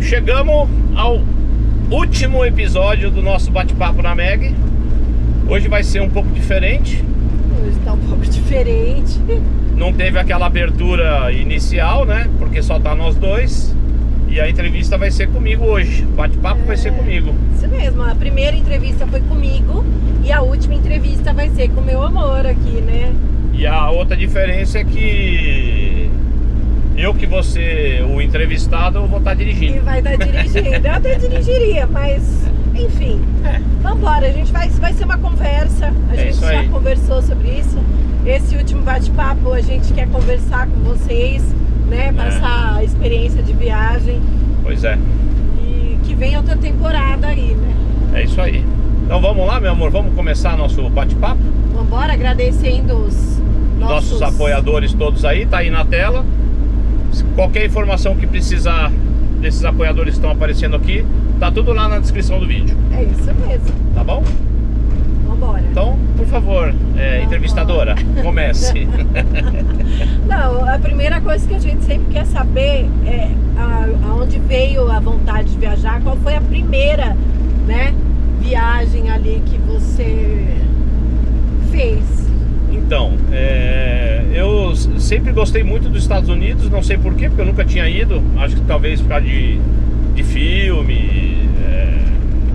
chegamos ao último episódio do nosso bate-papo na MEG. Hoje vai ser um pouco diferente. Hoje tá um pouco diferente. Não teve aquela abertura inicial, né? Porque só tá nós dois. E a entrevista vai ser comigo hoje. O bate-papo vai ser comigo. Isso mesmo, a primeira entrevista foi comigo e a última entrevista vai ser com o meu amor aqui, né? E a outra diferença é que eu que vou ser o entrevistado, eu vou estar E dirigindo. vai estar dirigindo. Eu até dirigiria, mas enfim. Vambora, vai ser uma conversa. A gente isso já aí. conversou sobre isso. Esse último bate-papo a gente quer conversar com vocês, né? Passar a experiência de viagem. Pois é, E que vem outra temporada aí, né? é isso aí. Então vamos lá, meu amor, vamos começar nosso bate-papo. Vambora, agradecendo os Nossos apoiadores todos aí, tá aí na tela. Qualquer informação que precisar desses apoiadores que estão aparecendo aqui, tá tudo lá na descrição do vídeo, É isso mesmo. tá bom? Vambora. Então, por favor, entrevistadora, comece. Não, a primeira coisa que a gente sempre quer saber é aonde veio a vontade de viajar, qual foi a primeira, né, viagem ali que você fez. Então, eu sempre gostei muito dos Estados Unidos, não sei porquê, porque eu nunca tinha ido. Acho que talvez por causa de filme.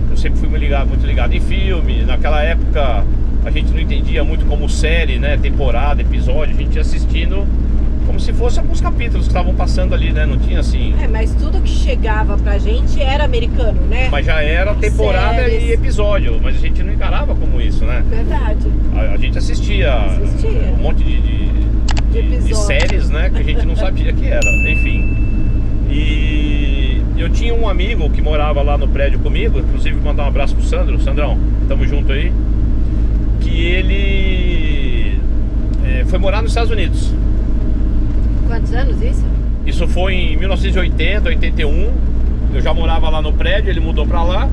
Eu sempre fui muito ligado em filme. Naquela época a gente não entendia muito como série, né? Temporada, episódio. A gente ia assistindo como se fosse alguns capítulos que estavam passando ali, né? Não tinha assim. Mas tudo que chegava pra gente era americano, né? Mas já era temporada Séries. e episódio. Mas a gente não encarava como isso, né? Verdade. A gente assistia um monte de episódio. séries, né, que a gente não sabia que era, enfim. E eu tinha um amigo que morava lá no prédio comigo, inclusive mandar um abraço pro Sandro. Sandrão, tamo junto aí. Que ele foi morar nos Estados Unidos. Quantos anos isso? Isso foi em 1980, 81. Eu já morava lá no prédio, ele mudou pra lá.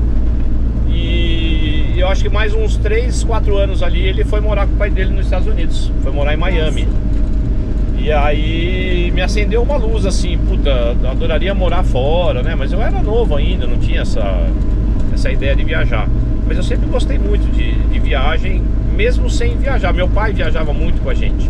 E eu acho que mais uns 3, 4 anos ali ele foi morar com o pai dele nos Estados Unidos. Foi morar em Miami. Nossa. E aí me acendeu uma luz assim, puta, adoraria morar fora, né? Mas eu era novo ainda, não tinha essa ideia de viajar. Mas eu sempre gostei muito de viagem, mesmo sem viajar. Meu pai viajava muito com a gente.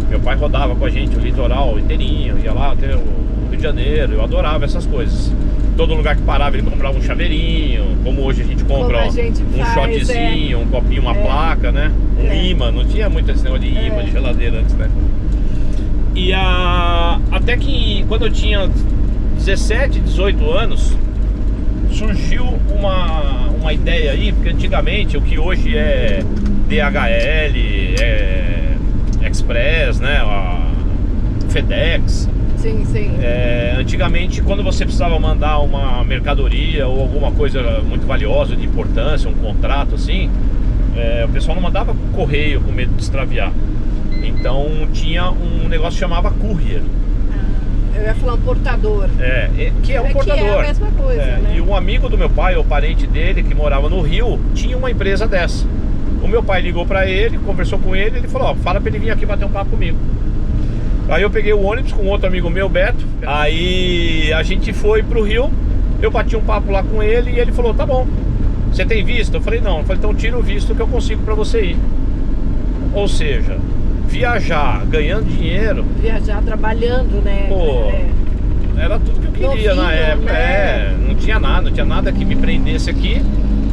Meu pai rodava com a gente o litoral inteirinho, ia lá até o Rio de Janeiro. Eu adorava essas coisas. Todo lugar que parava ele comprava um chaveirinho, como hoje a gente compra um shotzinho, um copinho, uma placa, né? Um imã, não tinha muito esse negócio de imã de geladeira antes, né? E até que quando eu tinha 17, 18 anos, surgiu uma ideia aí, porque antigamente o que hoje é DHL, Express, né? A FedEx. Sim, sim. Antigamente, quando você precisava mandar uma mercadoria ou alguma coisa muito valiosa, de importância, um contrato assim, o pessoal não mandava com correio com medo de extraviar. Então tinha um negócio que chamava courier. Eu ia falar um portador. Que é um portador. Que é a mesma coisa, né? E um amigo do meu pai, ou parente dele, que morava no Rio, tinha uma empresa dessa. O meu pai ligou pra ele, conversou com ele, ele falou, fala pra ele vir aqui bater um papo comigo. Aí eu peguei o ônibus com outro amigo meu, Beto. Aí a gente foi pro Rio, eu bati um papo lá com ele e ele falou, tá bom, você tem visto? Eu falei, não. Eu falei, então tira o visto que eu consigo pra você ir. Ou seja, viajar ganhando dinheiro. Viajar trabalhando, né? Pô, era tudo que eu queria na época. Né? Não tinha nada que me prendesse aqui.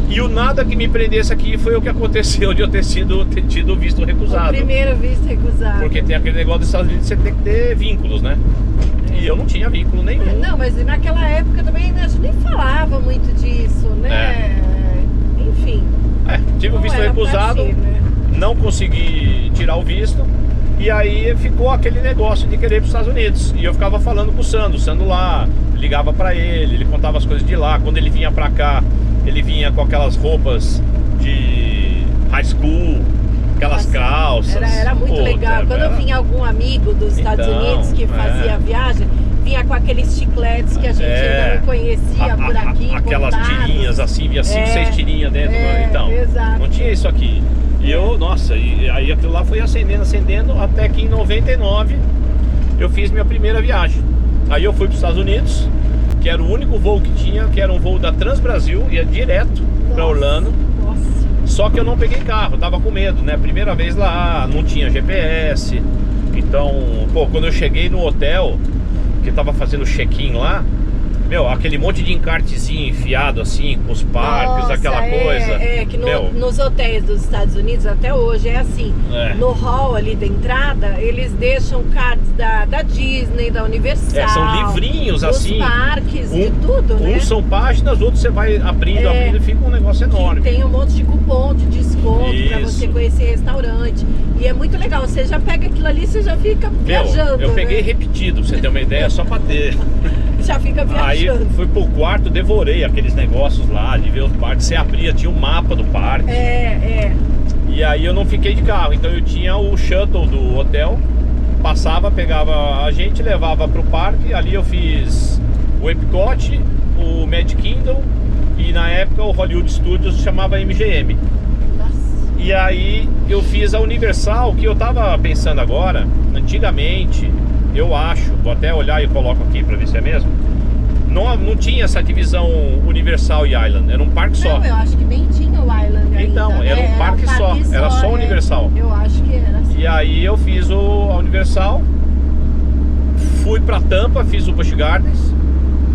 E o nada que me prendesse aqui foi o que aconteceu de eu ter tido o visto recusado. O primeiro visto recusado. Porque tem aquele negócio dos Estados Unidos, você tem que ter vínculos, né? E eu não tinha vínculo nenhum. Não, mas naquela época também a gente nem falava muito disso, né? Enfim. Tive o visto recusado, né? não consegui tirar o visto. E aí ficou aquele negócio de querer ir para os Estados Unidos. E eu ficava falando com o Sandro lá, ligava pra ele contava as coisas de lá. Quando ele vinha pra cá, ele vinha com aquelas roupas de high school, aquelas calças. Era muito legal. Quando vinha algum amigo dos Estados Unidos que fazia a viagem, vinha com aqueles chicletes que a gente ainda não conhecia por aqui. Aquelas tirinhas assim, via 5, 6 tirinhas dentro. Então, exato. Não tinha isso aqui. E eu, nossa, e aí aquilo lá foi acendendo, até que em 99 eu fiz minha primeira viagem. Aí eu fui para os Estados Unidos, que era o único voo que tinha, que era um voo da Transbrasil, ia direto para Orlando. Nossa. Só que eu não peguei carro, tava com medo, né? Primeira vez lá, não tinha GPS. Então, pô, quando eu cheguei no hotel, que tava fazendo check-in lá, meu, aquele monte de encartezinho enfiado assim, com os parques, Nossa, aquela coisa. É que nos hotéis dos Estados Unidos até hoje é assim. No hall ali da entrada, eles deixam cards da Disney, da Universal. São livrinhos assim. Dos parques, de tudo, né? Uns são páginas, outros você vai abrindo e fica um negócio enorme. Tem um monte de cupom de desconto pra você conhecer restaurante. E é muito legal, você já pega aquilo ali, você já fica viajando. Eu peguei repetido, pra você ter uma ideia, só pra ter. Já fica viajando. Aí fui pro quarto, devorei aqueles negócios lá, de ver os parques. Você abria, tinha um mapa do parque. E aí eu não fiquei de carro, então eu tinha o shuttle do hotel. Passava, pegava a gente, levava pro parque. Ali eu fiz o Epcot, o Magic Kingdom e na época o Hollywood Studios chamava MGM. E aí eu fiz a Universal, que eu tava pensando agora, antigamente, eu acho, vou até olhar e coloco aqui pra ver se é mesmo. Não tinha essa divisão Universal e Island, era um parque só. Não, eu acho que nem tinha o Island ainda. Então, era um parque só, era só Universal. Eu acho que era assim. E aí eu fiz a Universal, fui pra Tampa, fiz o Busch Gardens.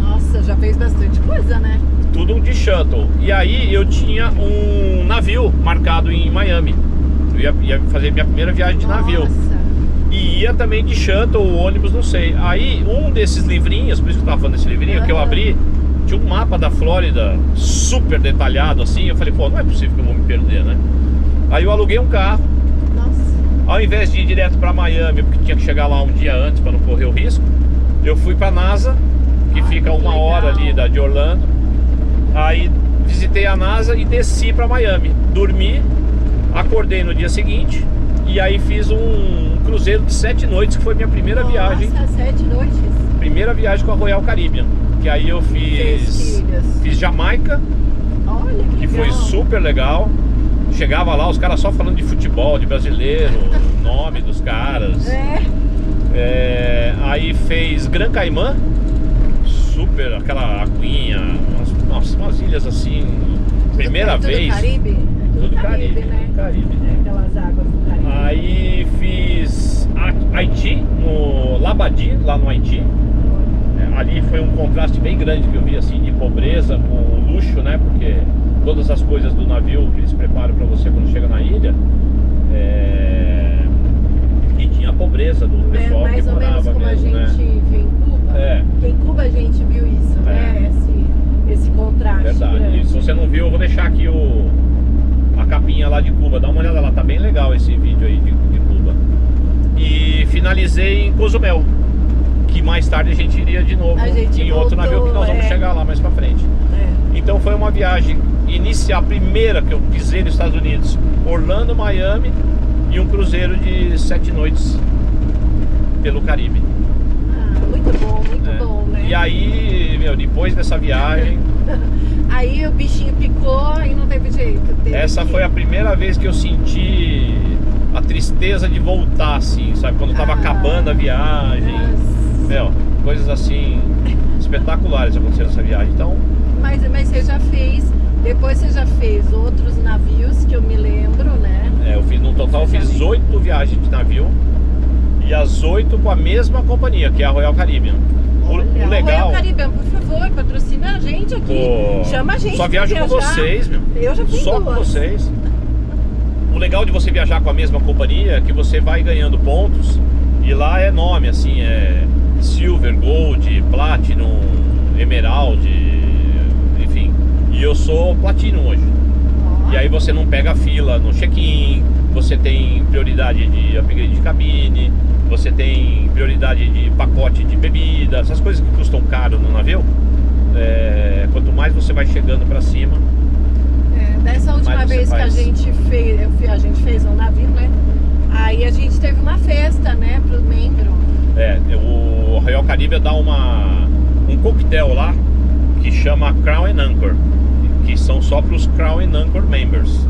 Nossa, já fez bastante coisa, né? Tudo de shuttle. E aí eu tinha um navio marcado em Miami. Eu ia fazer minha primeira viagem de navio. E ia também de shuttle, ônibus, não sei. Aí um desses livrinhos, por isso que eu tava falando desse livrinho, que eu abri, tinha um mapa da Flórida super detalhado assim. Eu falei, pô, não é possível que eu vou me perder, né? Aí eu aluguei um carro. Ao invés de ir direto pra Miami, porque tinha que chegar lá um dia antes pra não correr o risco, eu fui pra NASA, que fica uma hora ali de Orlando. Aí visitei a NASA e desci pra Miami. Dormi, acordei no dia seguinte. E aí fiz um cruzeiro de 7 noites, que foi minha primeira viagem. Nossa, 7 noites? Primeira viagem com a Royal Caribbean. Que aí eu fiz Jamaica. Olha que foi super legal. Chegava lá, os caras só falando de futebol, de brasileiro, nome dos caras. Aí fez Gran Caimã. Super, aquela aguinha, umas ilhas assim, primeira vez. Caribe? Tudo Caribe, né? Caribe. Aquelas águas do Caribe. Aí fiz Haiti, no Labadi, lá no Haiti. Ali foi um contraste bem grande que eu vi, assim, de pobreza com luxo, né? Porque todas as coisas do navio que eles preparam para você quando chega na ilha, e tinha a pobreza do pessoal que morava mesmo, né? Mais ou menos como a gente viu em Cuba. Porque em Cuba a gente viu isso, né? Esse contraste. Verdade. Grande. E se você não viu, eu vou deixar aqui a capinha lá de Cuba. Dá uma olhada lá, tá bem legal esse vídeo aí de Cuba. E finalizei em Cozumel, que mais tarde a gente iria de novo em outro navio, que nós vamos chegar lá mais pra frente. Então foi uma viagem inicial, a primeira que eu pisei nos Estados Unidos, Orlando, Miami, e um cruzeiro de 7 noites pelo Caribe. Muito bom, né? E aí, meu, depois dessa viagem... Aí o bichinho picou e não teve jeito. Essa foi a primeira vez que eu senti a tristeza de voltar, assim, sabe? Quando tava acabando a viagem. Meu, coisas assim espetaculares aconteceram nessa viagem. Então... Mas você já fez, depois você já fez outros navios que eu me lembro, né? Eu fiz, no total eu fiz 8 viagens de navio. E as 8 com a mesma companhia, que é a Royal Caribbean. O legal... Royal Caribbean, por favor, patrocina a gente aqui. Chama a gente. Só viajo com vocês, meu. Eu já fui só com vocês. O legal de você viajar com a mesma companhia é que você vai ganhando pontos. E lá é nome, assim, é Silver, Gold, Platinum, Emerald, enfim. E eu sou Platinum hoje. E aí você não pega fila no check-in, você tem prioridade de upgrade de cabine, você tem prioridade de pacote de bebida, essas coisas que custam caro no navio. Quanto mais você vai chegando pra cima. Dessa última vez que a gente fez um navio, né? Aí a gente teve uma festa, né, pro membro. O Royal Caribbean dá um coquetel lá que chama Crown and Anchor, que são só pros Crown and Anchor members.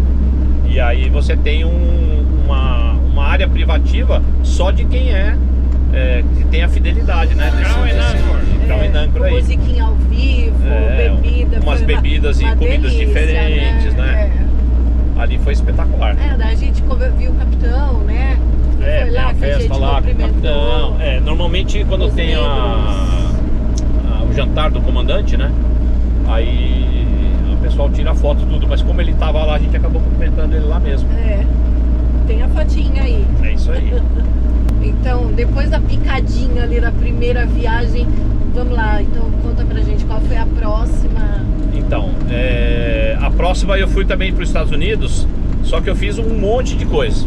E aí você tem uma área privativa só de quem que tem a fidelidade, né? então em Nancro aí. Musiquinha ao vivo, bebida. Umas bebidas e comidas delícia, diferentes, né? Ali foi espetacular. Daí a gente viu o capitão, né? Foi tem lá a que a festa gente lá com o cumprimentou. capitão. Normalmente quando os tem o jantar do comandante, né? Aí o pessoal tira foto e tudo, mas como ele tava lá, a gente acabou cumprimentando ele lá mesmo. Tem a fotinha aí. É isso aí. Então, depois da picadinha ali da primeira viagem, vamos lá, então conta pra gente qual foi a próxima. Então, a próxima eu fui também para os Estados Unidos, só que eu fiz um monte de coisa.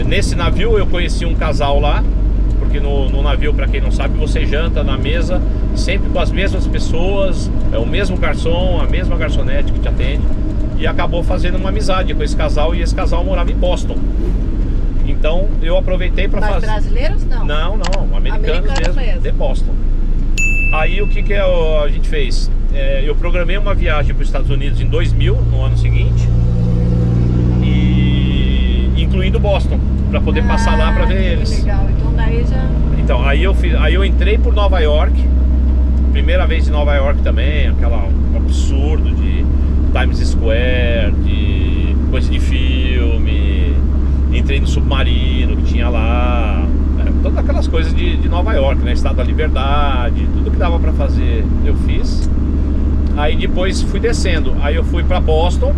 Nesse navio eu conheci um casal lá, porque no navio, para quem não sabe, você janta na mesa sempre com as mesmas pessoas, o mesmo garçom, a mesma garçonete que te atende, e acabou fazendo uma amizade com esse casal, e esse casal morava em Boston. Então eu aproveitei para fazer... brasileiros não? Não, americanos mesmo, de Boston. Aí o que a gente fez? Eu programei uma viagem para os Estados Unidos em 2000, no ano seguinte, e incluindo Boston, para poder passar lá para ver eles. Legal, então daí já... Então, aí eu entrei por Nova York, primeira vez em Nova York também, um absurdo de Times Square, de coisa de filme, entrei no submarino que tinha lá, todas aquelas coisas de Nova York, né? Estado da Liberdade, tudo que dava pra fazer eu fiz. Aí depois fui descendo, aí eu fui pra Boston,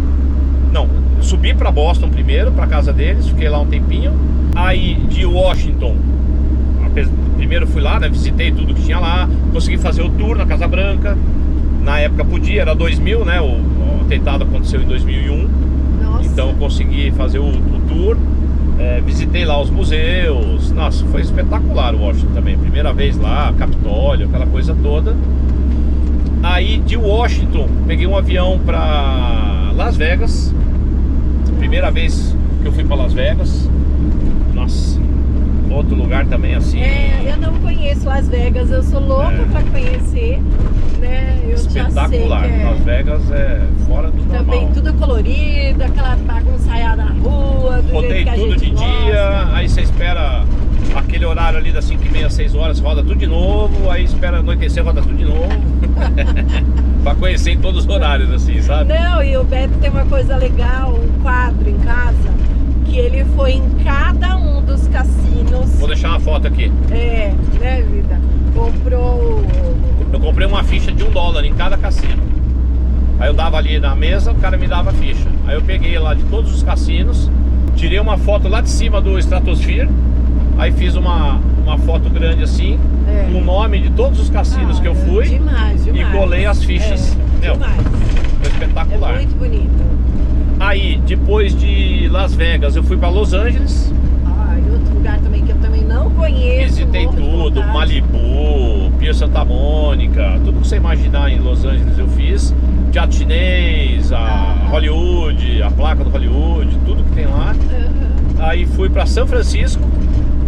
subi pra Boston primeiro, pra casa deles, fiquei lá um tempinho. Aí de Washington, primeiro fui lá, né? Visitei tudo que tinha lá, consegui fazer o tour na Casa Branca. Na época podia, era 2000, né? O atentado aconteceu em 2001. Nossa. Então eu consegui fazer o tour. Visitei lá os museus. Nossa, foi espetacular o Washington também. Primeira vez lá, Capitólio, aquela coisa toda. Aí de Washington peguei um avião para Las Vegas. Primeira vez que eu fui para Las Vegas. Nossa, outro lugar também assim. Eu não conheço Las Vegas, eu sou louca para conhecer, né? Eu espetacular. Já sei que Las Vegas é fora do normal. Também tudo colorido, aquela bagunçaiada na rua, do rodei jeito que tudo de gosta. dia, aí você espera aquele horário ali das 5h30, 6 horas, roda tudo de novo, aí espera anoitecer, roda tudo de novo. Pra conhecer em todos os horários, assim, sabe? Não, e o Beto tem uma coisa legal, um quadro em casa, que ele foi em cada um dos cassinos. Vou deixar uma foto aqui. Né, vida? Eu comprei uma ficha de $1 em cada cassino. Aí eu dava ali na mesa, o cara me dava a ficha. Aí eu peguei lá de todos os cassinos, tirei uma foto lá de cima do Stratosphere. Aí fiz uma foto grande assim, com o nome de todos os cassinos que eu fui. Demais. E colei as fichas. Demais. Foi espetacular. É muito bonito. Aí, depois de Las Vegas, eu fui para Los Angeles. E outro lugar também que eu também não conheço. Visitei tudo, Malibu, Pier Santa Mônica, tudo que você imaginar em Los Angeles eu fiz. Teatro Chinês, a Hollywood, a placa do Hollywood, tudo que tem lá. Aí fui para São Francisco,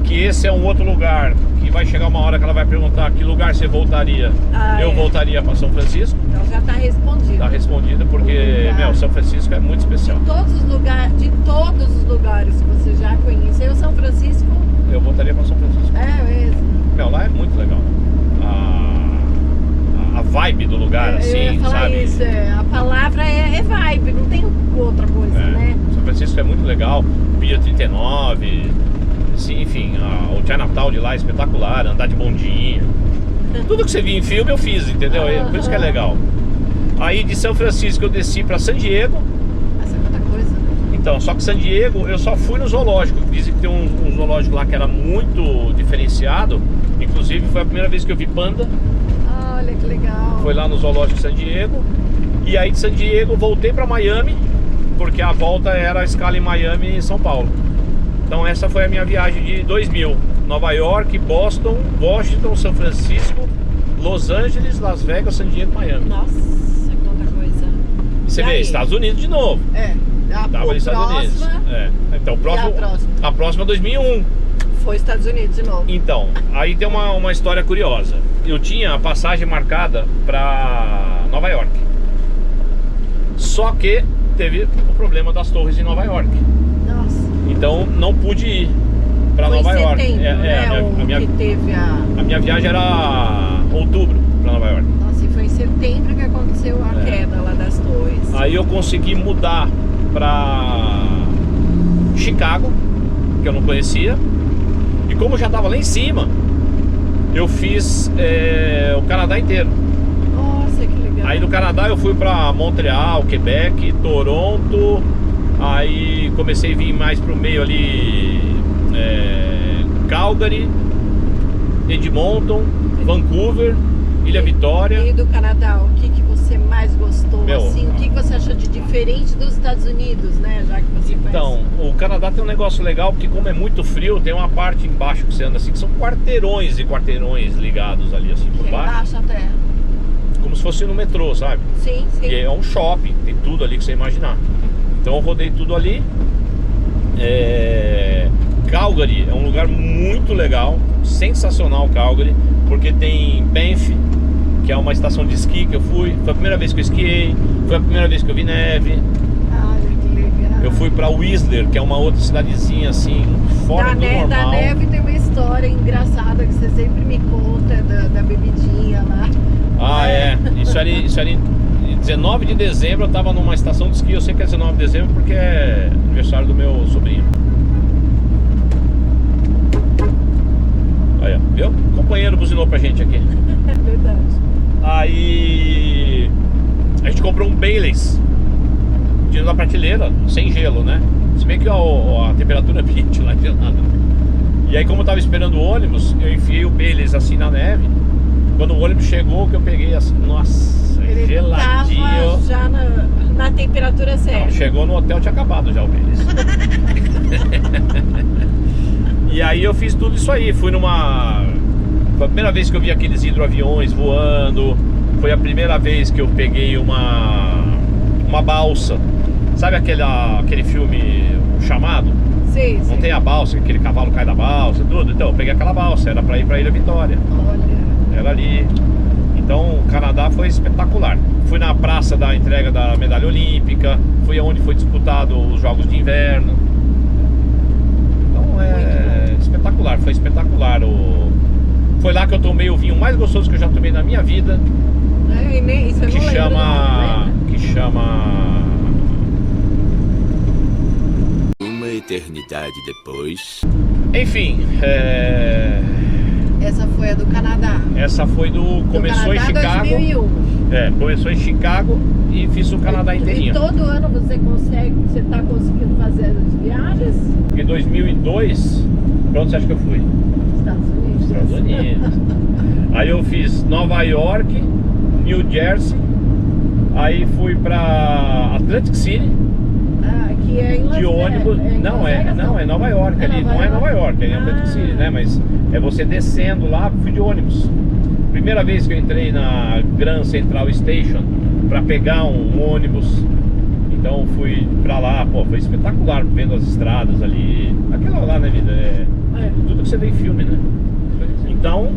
que esse é um outro lugar que vai chegar uma hora que ela vai perguntar que lugar você voltaria. Eu voltaria para São Francisco. Então já tá respondido. Tá respondido porque, São Francisco é muito especial. De todos os lugares que você já conheceu, São Francisco... Eu voltaria para São Francisco. É mesmo. Lá é muito legal. A vibe do lugar, assim, eu ia falar sabe? Isso, a palavra é vibe, não tem outra coisa, né? São Francisco é muito legal. Pier 39, assim, enfim, o Chinatown de lá é espetacular, andar de bondinho. Tudo que você via em filme eu fiz, entendeu? Por isso que é legal. Aí de São Francisco eu desci para San Diego. Essa é outra coisa. Então, só que San Diego eu só fui no zoológico. Dizem que tem um zoológico lá que era muito diferenciado. Inclusive foi a primeira vez que eu vi panda. Olha que legal. Foi lá no zoológico de San Diego. E aí de San Diego voltei para Miami, porque a volta era a escala em Miami e São Paulo. Então essa foi a minha viagem de 2000. Nova York, Boston, Washington, São Francisco, Los Angeles, Las Vegas, San Diego, Miami. Nossa, quanta coisa. E você vê, Estados Unidos de novo. Tava nos Estados Unidos. Então a próxima é 2001. Foi Estados Unidos de novo. Então, aí tem uma história curiosa. Eu tinha a passagem marcada para Nova York. Só que teve o problema das torres em Nova York. Nossa. Então não pude ir para Nova York. A minha A minha viagem era outubro Nova York. Nossa, e foi em setembro que aconteceu a queda lá das torres. Aí eu consegui mudar pra Chicago, que eu não conhecia. E como eu já tava lá em cima, eu fiz o Canadá inteiro. Nossa, que legal. Aí do Canadá eu fui pra Montreal, Quebec, Toronto. Aí comecei a vir mais pro meio ali, Calgary, Edmonton, Vancouver, Ilha Vitória. E do Canadá, o que você mais gostou? Meu, assim, o que você achou de diferente dos Estados Unidos, né? Já que você Então, o Canadá tem um negócio legal, porque como é muito frio, tem uma parte embaixo que você anda assim, que são quarteirões e quarteirões ligados ali assim por baixo. Embaixo até. Como se fosse no metrô, sabe? Sim, sim. E é um shopping, tem tudo ali que você imaginar. Então eu rodei tudo ali. Calgary é um lugar muito legal, sensacional Calgary, porque tem Banff, que é uma estação de esqui que eu fui. Foi a primeira vez que eu esquiei, foi a primeira vez que eu vi neve. Olha que legal. Eu fui pra Whistler, que é uma outra cidadezinha assim, fora do normal. Da neve tem uma história engraçada que você sempre me conta da bebidinha lá. Ah, Isso era em 19 de dezembro, eu tava numa estação de esqui. Eu sei que é 19 de dezembro porque é aniversário do meu sobrinho. Aí, ó, viu? O companheiro buzinou pra gente aqui. É verdade. Aí a gente comprou um Baileys, tiro da prateleira, sem gelo, né? Se bem que a temperatura ambiente lá é gelada. E aí, como eu tava esperando o ônibus, eu enfiei o Baileys assim na neve. Quando o ônibus chegou, que eu peguei assim, nossa, Ele geladinho. tava já na temperatura certa. Não, chegou no hotel, tinha acabado já o Baileys. E aí eu fiz tudo isso aí. Foi a primeira vez que eu vi aqueles hidroaviões voando. Foi a primeira vez que eu peguei uma balsa. Sabe aquele filme O Chamado? Sim, Não sim. tem a balsa, aquele cavalo cai da balsa, tudo. Então eu peguei aquela balsa, era pra ir pra Ilha Vitória. Olha. Era ali. Então o Canadá foi espetacular. Fui na praça da entrega da medalha olímpica. Fui aonde foi disputado os Jogos de Inverno. Então espetacular, foi espetacular. Foi lá que eu tomei o vinho mais gostoso que eu já tomei na minha vida. E nem, isso eu Que não lembro, chama. Que chama. Uma eternidade depois. Enfim, Essa foi a do Canadá. essa foi começou em Canadá, Chicago. 2001. Começou em Chicago e fiz o Canadá inteirinho. E todo ano você tá conseguindo fazer as viagens? Em 2002, pra onde você acha que eu fui? Estados Unidos. Estados Unidos. Aí eu fiz Nova York, New Jersey. Aí fui pra Atlantic City. Que é em Las De ônibus. Vegas. Não, é Nova York ali. Não é Nova York, é em Atlantic City, né? Mas é você descendo lá, fui de ônibus. Primeira vez que eu entrei na Grand Central Station pra pegar um ônibus. Então fui pra lá, pô, foi espetacular, vendo as estradas ali. Aquela lá, né, vida? Tudo que você vê em filme, né? Então,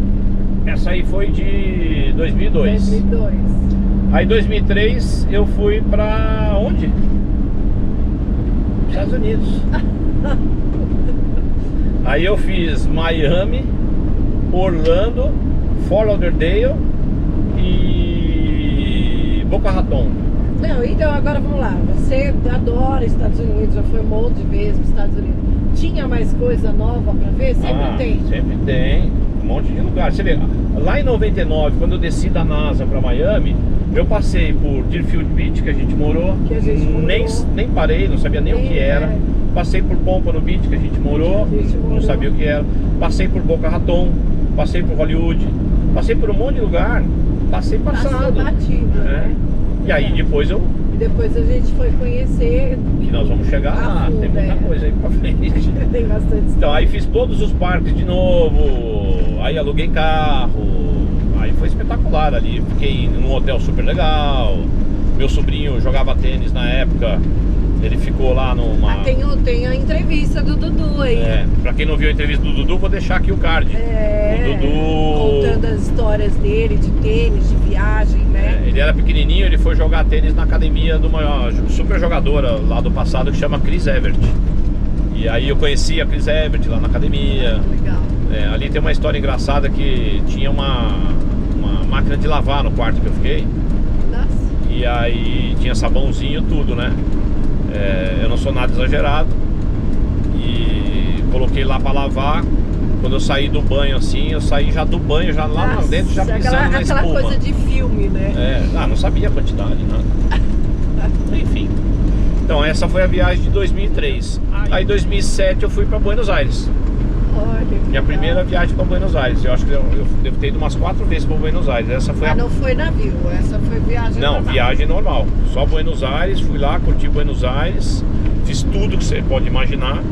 essa aí foi de 2002. 2002. Aí em 2003 eu fui pra onde? Estados Unidos. Aí eu fiz Miami, Orlando, Fort Lauderdale e Boca Raton. Não, então agora vamos lá. Você adora Estados Unidos, já foi um monte de vezes para os Estados Unidos. Tinha mais coisa nova para ver? Sempre tem. Sempre tem. Um monte de lugar. Você vê, lá em 99, quando eu desci da NASA para Miami, eu passei por Deerfield Beach, que a gente morou. Nem parei, não sabia nem o que era. Passei por Pompano Beach, que a gente morou, não sabia o que era. Passei por Boca Raton, passei por Hollywood, passei por um monte de lugar. Passei passado. Batido, né? E aí depois E depois a gente foi conhecer. que nós vamos chegar lá, fundo, tem muita coisa aí pra frente. Tem bastante. Então aí fiz todos os parques de novo, aí aluguei carro, aí foi espetacular ali, fiquei num hotel super legal. Meu sobrinho jogava tênis na época, ele ficou lá numa... Tem a entrevista do Dudu aí. Pra quem não viu a entrevista do Dudu, vou deixar aqui o card. O Dudu... Contando as histórias dele, de tênis, de viagem, né? Ele era pequenininho, ele foi jogar tênis na academia de uma super jogadora lá do passado que chama Chris Evert. E aí eu conheci a Chris Evert lá na academia. Legal. Ali tem uma história engraçada que tinha um uma máquina de lavar no quarto que eu fiquei. Nossa. E aí tinha sabãozinho, tudo, né? Eu não sou nada exagerado. E coloquei lá pra lavar. Quando eu saí do banho assim, eu saí já do banho, já lá Nossa, dentro, já pisando na espuma. Aquela coisa de filme, né? Não sabia a quantidade, nada. Enfim. Então essa foi a viagem de 2003. Aí em 2007 eu fui pra Buenos Aires. Olha, Minha primeira viagem pra Buenos Aires. Eu acho que eu devo ter ido umas 4 vezes pra Buenos Aires. Essa foi Mas não foi navio, essa foi viagem Não, normal. viagem normal. Só Buenos Aires, fui lá, curti Buenos Aires. Fiz tudo que você pode imaginar.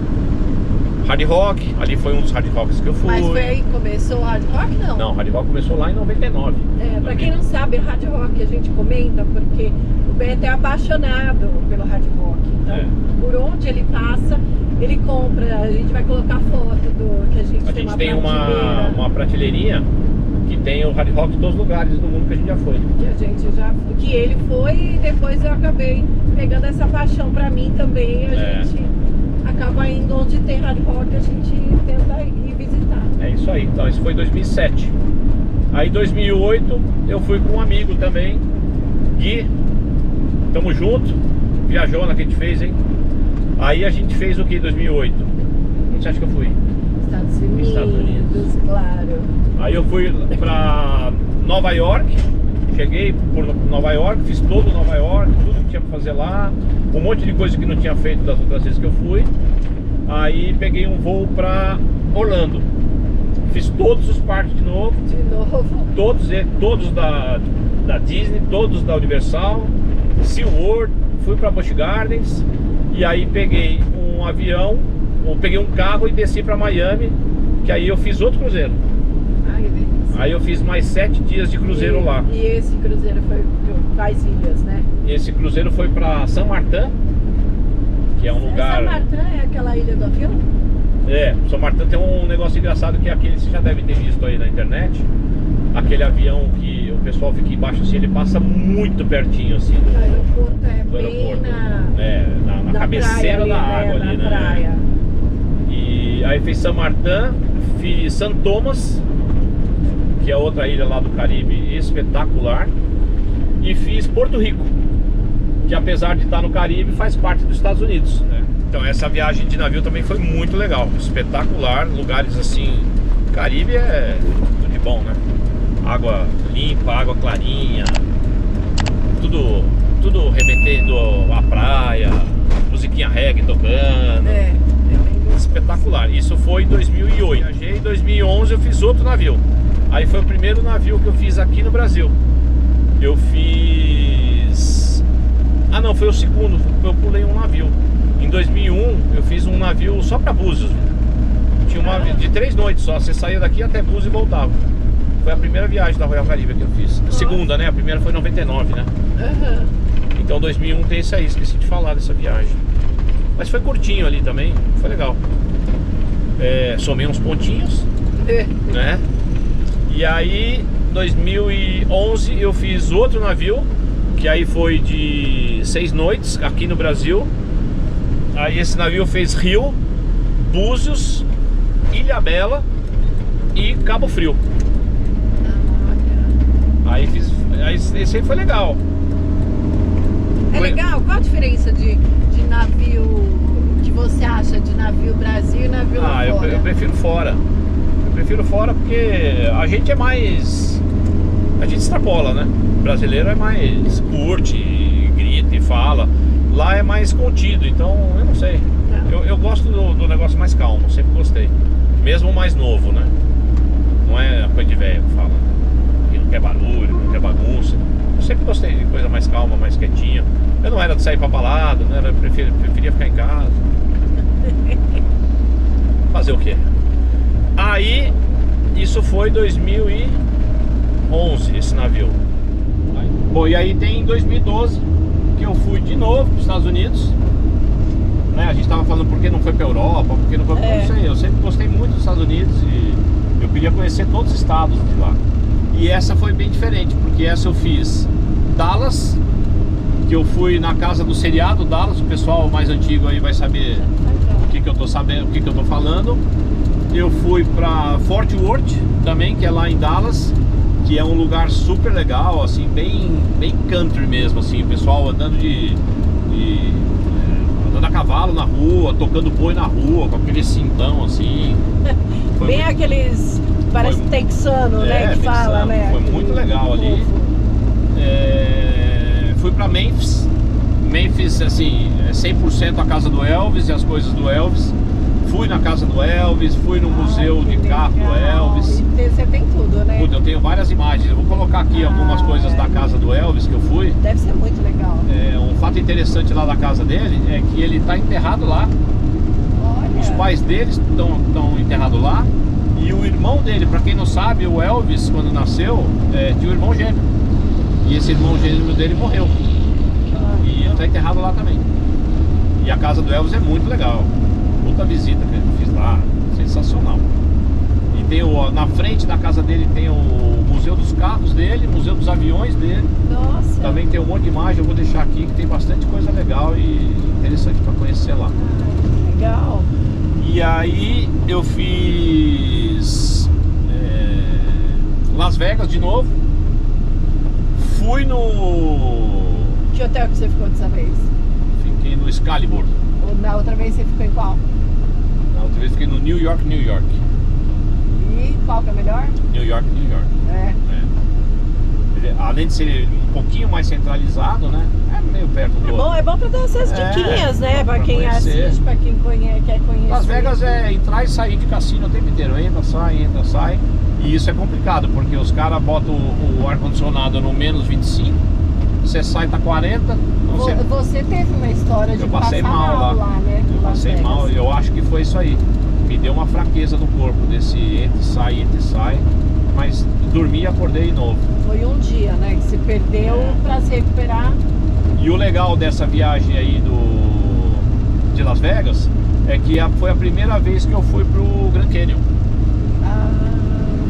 Hard Rock, ali foi um dos Hard Rocks que eu fui. Mas foi aí que começou o Hard Rock, não? Não, Hard Rock começou lá em 99. Pra quem não sabe, Hard Rock a gente comenta porque o Beto é apaixonado pelo Hard Rock. Então, por onde ele passa, ele compra. A gente vai colocar foto do que a gente tem. A gente tem uma prateleirinha que tem o Hard Rock em todos os lugares do mundo que a gente já foi. Que ele foi e depois eu acabei pegando essa paixão pra mim também. A gente acaba indo onde tem Hard Rock, a gente tenta ir visitar. É isso aí, então isso foi em 2007. Aí em 2008 eu fui com um amigo também, Gui, tamo junto, viajona que a gente fez, hein? Aí a gente fez o que em 2008? Onde você acha que eu fui? Estados Unidos, claro. Aí eu fui pra Nova York, cheguei por Nova York, fiz todo Nova York, tudo que tinha pra fazer lá, um monte de coisa que não tinha feito das outras vezes que eu fui. Aí peguei um voo pra Orlando, fiz todos os parques de novo. Todos da Disney, todos da Universal, SeaWorld, fui pra Busch Gardens. E aí peguei um avião, ou peguei um carro e desci pra Miami, que aí eu fiz outro cruzeiro. Aí eu fiz mais 7 dias de cruzeiro lá. E esse cruzeiro foi quais ilhas, né? Esse cruzeiro foi pra San Martín, que é um lugar... San Martín é aquela ilha do avião? San Martín tem um negócio engraçado que é aquele, você já deve ter visto aí na internet. Aquele avião que o pessoal fica embaixo assim, ele passa muito pertinho assim do aeroporto, do aeroporto. Na da cabeceira praia, da água ali, né? Praia. E aí fiz San Martín, fiz San Tomás, que é outra ilha lá do Caribe espetacular, e fiz Porto Rico, que apesar de estar no Caribe faz parte dos Estados Unidos, né? Então essa viagem de navio também foi muito legal, espetacular, lugares assim, Caribe é tudo de bom, né? Água limpa, água clarinha, tudo remetendo à praia, musiquinha reggae tocando. Espetacular. Isso foi em 2008. Viajei em 2011, eu fiz outro navio. Aí foi o primeiro navio que eu fiz aqui no Brasil. Eu fiz... não, foi o segundo. Eu pulei um navio. Em 2001 eu fiz um navio só pra Búzios. Tinha uma de 3 noites só. Você saía daqui até Búzios e voltava. Foi a primeira viagem da Royal Caribbean que eu fiz. A segunda, né? A primeira foi em 99, né? Então 2001 tem isso aí. Esqueci de falar dessa viagem. Mas foi curtinho ali também. Foi legal. Somei uns pontinhos, né? E aí 2011 eu fiz outro navio, que aí foi de 6 noites aqui no Brasil. Aí esse navio fez Rio, Búzios, Ilhabela e Cabo Frio. Aí esse aí foi legal. Legal? Qual a diferença de navio que você acha de navio Brasil e navio lá fora? Eu prefiro fora. Eu prefiro fora porque a gente é mais... A gente extrapola, né? O brasileiro é mais curte, grita e fala. Lá é mais contido, então eu não sei. Eu gosto do negócio mais calmo, sempre gostei. Mesmo o mais novo, né? Não é a coisa de velho que fala. Que não quer barulho, não quer bagunça. Eu sempre gostei de coisa mais calma, mais quietinha. Eu não era de sair pra balada, não era, preferia ficar em casa. Fazer o quê? Aí, isso foi 2011, esse navio. Bom, e aí tem em 2012 que eu fui de novo para os Estados Unidos, né? A gente tava falando por que não foi pra Europa, por que não foi pra... Não sei, eu sempre gostei muito dos Estados Unidos e eu queria conhecer todos os estados de lá. E essa foi bem diferente, porque essa eu fiz Dallas, que eu fui na casa do seriado Dallas, o pessoal mais antigo aí vai saber o que eu tô sabendo, o que eu tô falando. Eu fui pra Fort Worth também, que é lá em Dallas, que é um lugar super legal, assim, bem country mesmo, assim, o pessoal andando andando a cavalo na rua, tocando boi na rua, com aquele cintão assim. Bem aqueles, parece texano, né, que fala, né? Foi muito legal ali. Fui pra Memphis. Memphis, assim, é 100% a casa do Elvis e as coisas do Elvis. Fui na casa do Elvis, fui no museu de carro do Elvis. E você tem tudo, né? Puta, eu tenho várias imagens. Eu vou colocar aqui algumas coisas da casa do Elvis que eu fui. Deve ser muito legal. Um fato interessante lá da casa dele é que ele tá enterrado lá. Olha. Os pais dele estão enterrados lá. E o irmão dele, pra quem não sabe, o Elvis, quando nasceu, tinha um irmão gêmeo. E esse irmão gêmeo dele morreu. E ele tá enterrado lá também. E a casa do Elvis é muito legal. Puta visita que eu fiz lá, sensacional. E tem na frente da casa dele tem o museu dos carros dele, museu dos aviões dele. Nossa. Também tem um monte de imagem, eu vou deixar aqui, que tem bastante coisa legal e interessante para conhecer lá. Legal. E aí eu fiz Las Vegas de novo. Fui no... Que hotel que você ficou dessa vez? Fiquei no Excalibur. Ou na outra vez você ficou em qual? Na outra vez fiquei no New York. E qual que é melhor? New York. Além de ser um pouquinho mais centralizado, né? É meio perto do outro. É bom pra dar essas diquinhas, né? Pra quem conhecer. assiste, pra quem quer conhecer. Las Vegas é entrar e sair de cassino o tempo inteiro. Entra, sai. E isso é complicado, porque os caras botam o ar-condicionado no menos 25. Você sai, tá 40. Você teve uma história de passei passar mal lá, né? Eu passei mal, eu acho que foi isso aí. Me deu uma fraqueza no corpo desse entre e sai. Mas dormi e acordei de novo. Foi um dia, né? Que você perdeu pra se recuperar. E o legal dessa viagem aí de Las Vegas é que foi a primeira vez que eu fui pro Grand Canyon.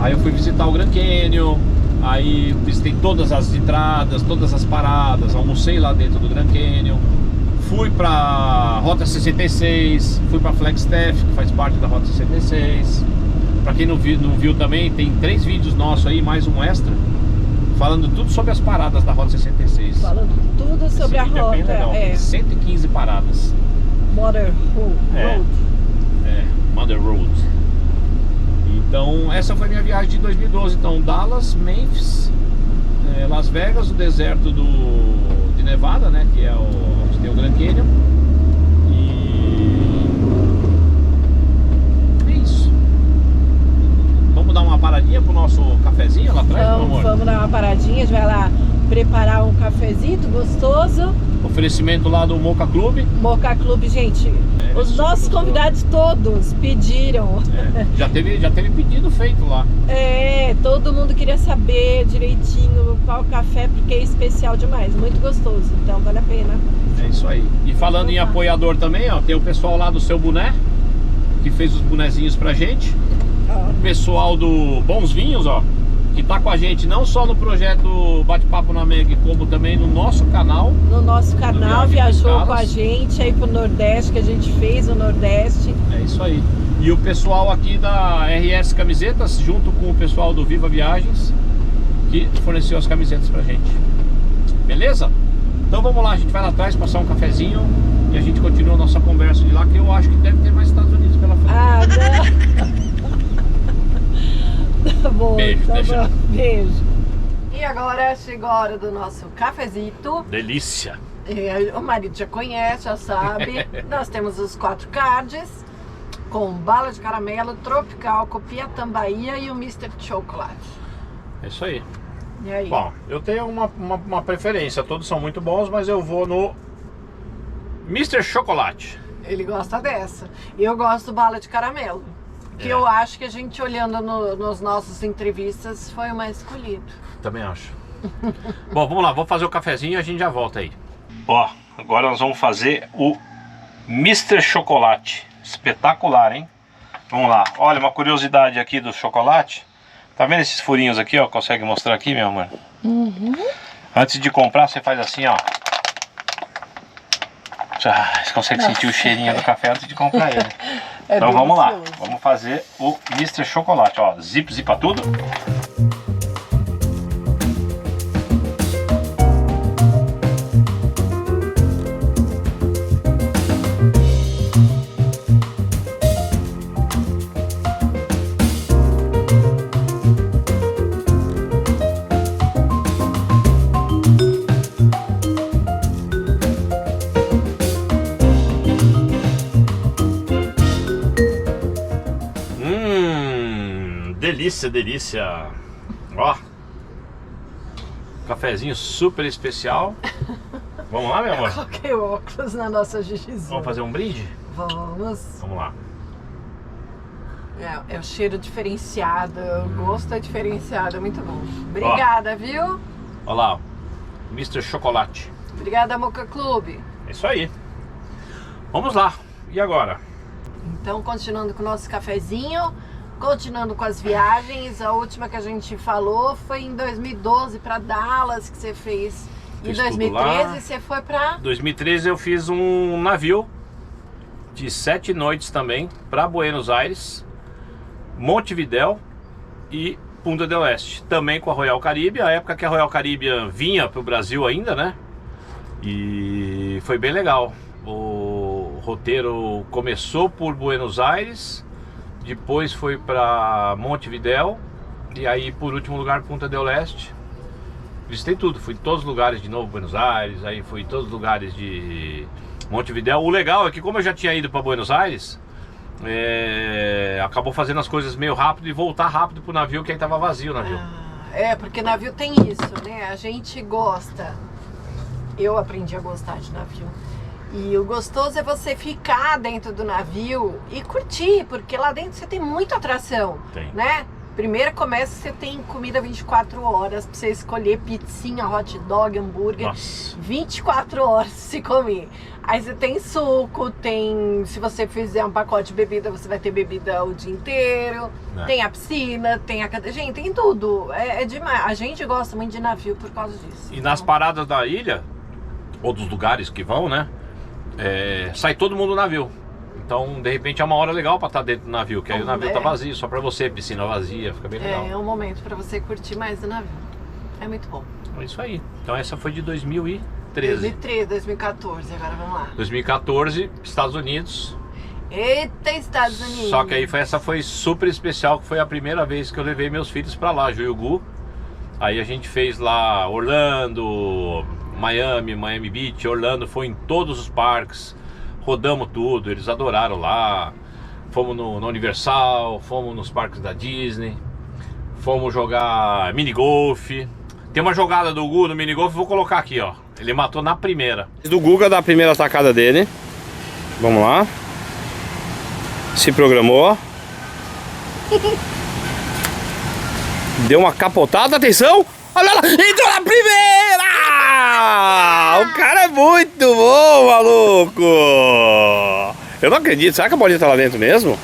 Aí eu fui visitar o Grand Canyon. Aí visitei todas as entradas, todas as paradas, almocei lá dentro do Grand Canyon. Fui pra Rota 66, fui pra Flagstaff, que faz parte da Rota 66. Pra quem não viu também, tem 3 vídeos nossos aí, mais um extra, falando tudo sobre as paradas da Rota 66. Falando tudo sobre a rota. Bem legal. Tem 115 paradas. Mother Road. Mother Road. Então essa foi minha viagem de 2012. Então Dallas, Memphis, Las Vegas, o deserto de Nevada, né, que é onde tem o Grand Canyon. E é isso. Vamos dar uma paradinha pro nosso cafezinho lá atrás, meu amor? Vamos dar uma paradinha, a gente vai lá preparar um cafezinho gostoso. Oferecimento lá do Mocha Club. Mocha Club, gente. Os nossos convidados todos pediram. Já teve pedido feito lá. Todo mundo queria saber direitinho qual café, porque é especial demais, muito gostoso, então vale a pena. É isso aí. E falando em apoiador também, ó, tem o pessoal lá do Seu Boné, que fez os bonezinhos pra gente. O pessoal do Bons Vinhos, ó, que tá com a gente não só no projeto Bate-Papo na Meg, como também no nosso canal. No nosso canal, viajou com a gente aí pro Nordeste, que a gente fez o Nordeste. É isso aí. E o pessoal aqui da RS Camisetas, junto com o pessoal do Viva Viagens, que forneceu as camisetas pra gente. Beleza? Então vamos lá, a gente vai lá atrás passar um cafezinho e a gente continua a nossa conversa de lá, que eu acho que deve ter mais Estados Unidos pela frente. Não. Tá bom, beijo, tá beijo. Beijo. E agora chegou a hora do nosso cafezito. Delícia. O marido já conhece, já sabe. Nós temos os 4 cards com bala de caramelo, tropical, Copiatã Bahia e o Mr. Chocolate. É isso aí. E aí? Bom, eu tenho uma preferência, todos são muito bons, mas eu vou no Mr. Chocolate. Ele gosta dessa. E eu gosto do bala de caramelo. Que eu acho que a gente olhando nos nossos entrevistas foi o mais escolhido. Também acho. Bom, vamos lá, vou fazer o cafezinho e a gente já volta aí. Ó, agora nós vamos fazer o Mr. Chocolate. Espetacular, hein? Vamos lá. Olha, uma curiosidade aqui do chocolate. Tá vendo esses furinhos aqui, ó? Consegue mostrar aqui, meu amor? Uhum. Antes de comprar, você faz assim, ó. Você consegue sentir o cheirinho do café antes de comprar ele. Então vamos lá, vamos fazer o Mr. Chocolate, ó, zipa tudo. delícia, delícia. Ó, cafezinho super especial. Vamos lá, meu amor? Coloquei o óculos na nossa gigizinha. Vamos fazer um brinde? Vamos. Vamos lá. É o cheiro diferenciado, o gosto é diferenciado, é muito bom. Obrigada, viu? Olha lá, Mr. Chocolate. Obrigada, Mocha Clube. É isso aí. Vamos lá. E agora? Então, continuando com o nosso cafezinho, continuando com as viagens, a última que a gente falou foi em 2012 para Dallas, que você fez. Em 2013 você foi para... 2013 eu fiz um navio de 7 noites também para Buenos Aires, Montevidéu e Punta del Este, também com a Royal Caribbean, a época que a Royal Caribbean vinha para o Brasil ainda, né? E foi bem legal. O roteiro começou por Buenos Aires, depois foi para Montevidéu e aí por último lugar Punta del Este. Visitei tudo, fui em todos os lugares de novo, Buenos Aires, aí fui em todos os lugares de Montevidéu. O legal é que como eu já tinha ido para Buenos Aires, acabou fazendo as coisas meio rápido e voltar rápido pro navio, que aí tava vazio o navio. Porque navio tem isso, né? A gente gosta. Eu aprendi a gostar de navio. E o gostoso é você ficar dentro do navio e curtir, porque lá dentro você tem muita atração, né? Primeiro começa, você tem comida 24 horas pra você escolher pizzinha, hot dog, hambúrguer. Nossa. 24 horas se comer. Aí você tem suco, tem... Se você fizer um pacote de bebida, você vai ter bebida o dia inteiro. Tem a piscina, tem a... Gente, tem tudo. É demais. A gente gosta muito de navio por causa disso. E nas paradas da ilha, ou dos lugares que vão, né? Sai todo mundo do navio. Então, de repente, é uma hora legal pra estar dentro do navio, que aí o navio tá vazio, só pra você, piscina vazia, fica bem legal. É um momento pra você curtir mais o navio. É muito bom. É isso aí. Então essa foi de 2013. 2014, agora vamos lá. 2014, Estados Unidos. Eita, Estados Unidos. Só que aí essa foi super especial, que foi a primeira vez que eu levei meus filhos pra lá, Ju e o Gu. Aí a gente fez lá Orlando, Miami Beach, Orlando, foi em todos os parques. Rodamos tudo, eles adoraram lá. Fomos no Universal, fomos nos parques da Disney. Fomos jogar minigolf. Tem uma jogada do Gu no minigolf, vou colocar aqui, ó. Ele matou na primeira. Do Guga da primeira tacada dele. Vamos lá. Se programou. Deu uma capotada, atenção. Olha lá, entrou na primeira! O cara é muito bom, maluco! Eu não acredito, será que a bolinha tá lá dentro mesmo?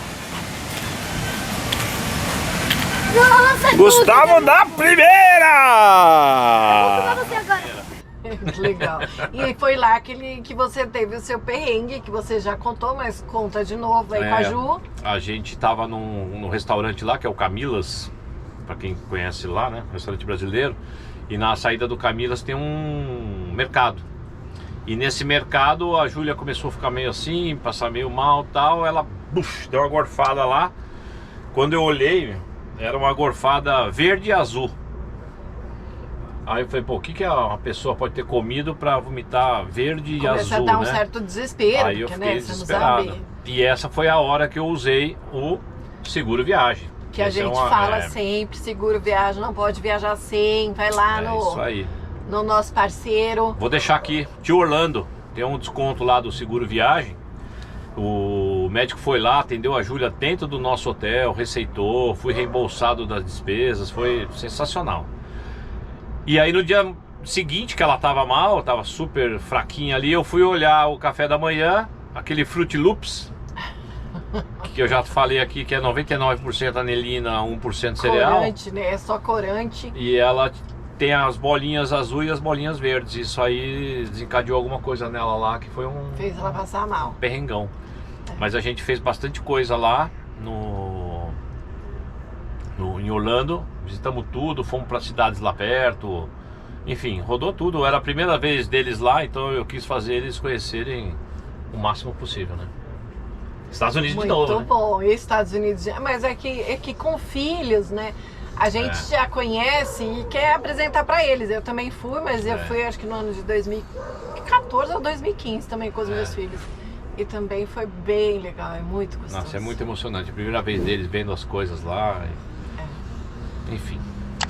Nossa, Gustavo da primeira! você agora. Que legal. E foi lá que você teve o seu perrengue, que você já contou, mas conta de novo aí com a Ju. A gente tava num restaurante lá, que é o Camilas, pra quem conhece lá, né? Restaurante brasileiro. E na saída do Camilas tem um mercado. E nesse mercado a Júlia começou a ficar meio assim, passar meio mal e tal. Ela deu uma gorfada lá. Quando eu olhei, era uma gorfada verde e azul. Aí eu falei, pô, o que uma pessoa pode ter comido pra vomitar verde e azul, Começa a dar um né? certo desespero, Aí eu porque, fiquei né, você não desesperado. sabe. E essa foi a hora que eu usei o seguro viagem. Que a gente fala sempre, seguro viagem, não pode viajar sem, vai lá isso aí. no nosso parceiro. Vou deixar aqui, Tio Orlando, tem um desconto lá do seguro viagem. O médico foi lá, atendeu a Júlia dentro do nosso hotel, receitou, fui reembolsado das despesas, foi sensacional. E aí no dia seguinte que ela tava mal, tava super fraquinha ali, eu fui olhar o café da manhã, aquele Fruit Loops, que eu já falei aqui que é 99% anilina, 1% cereal. Corante, né? É só corante. E ela tem as bolinhas azul e as bolinhas verdes. Isso aí desencadeou alguma coisa nela lá que foi fez ela passar mal. Perrengão. Mas a gente fez bastante coisa lá em Orlando. Visitamos tudo, fomos para cidades lá perto. Enfim, rodou tudo. Era a primeira vez deles lá, então eu quis fazer eles conhecerem o máximo possível, né? Estados Unidos de novo, né? Muito bom, e Estados Unidos, mas é que com filhos, né? A gente já conhece e quer apresentar pra eles. Eu também fui, mas eu fui acho que no ano de 2014 ou 2015 também com os meus filhos. E também foi bem legal, é muito gostoso. Nossa, é muito emocionante. A primeira vez deles vendo as coisas lá. enfim,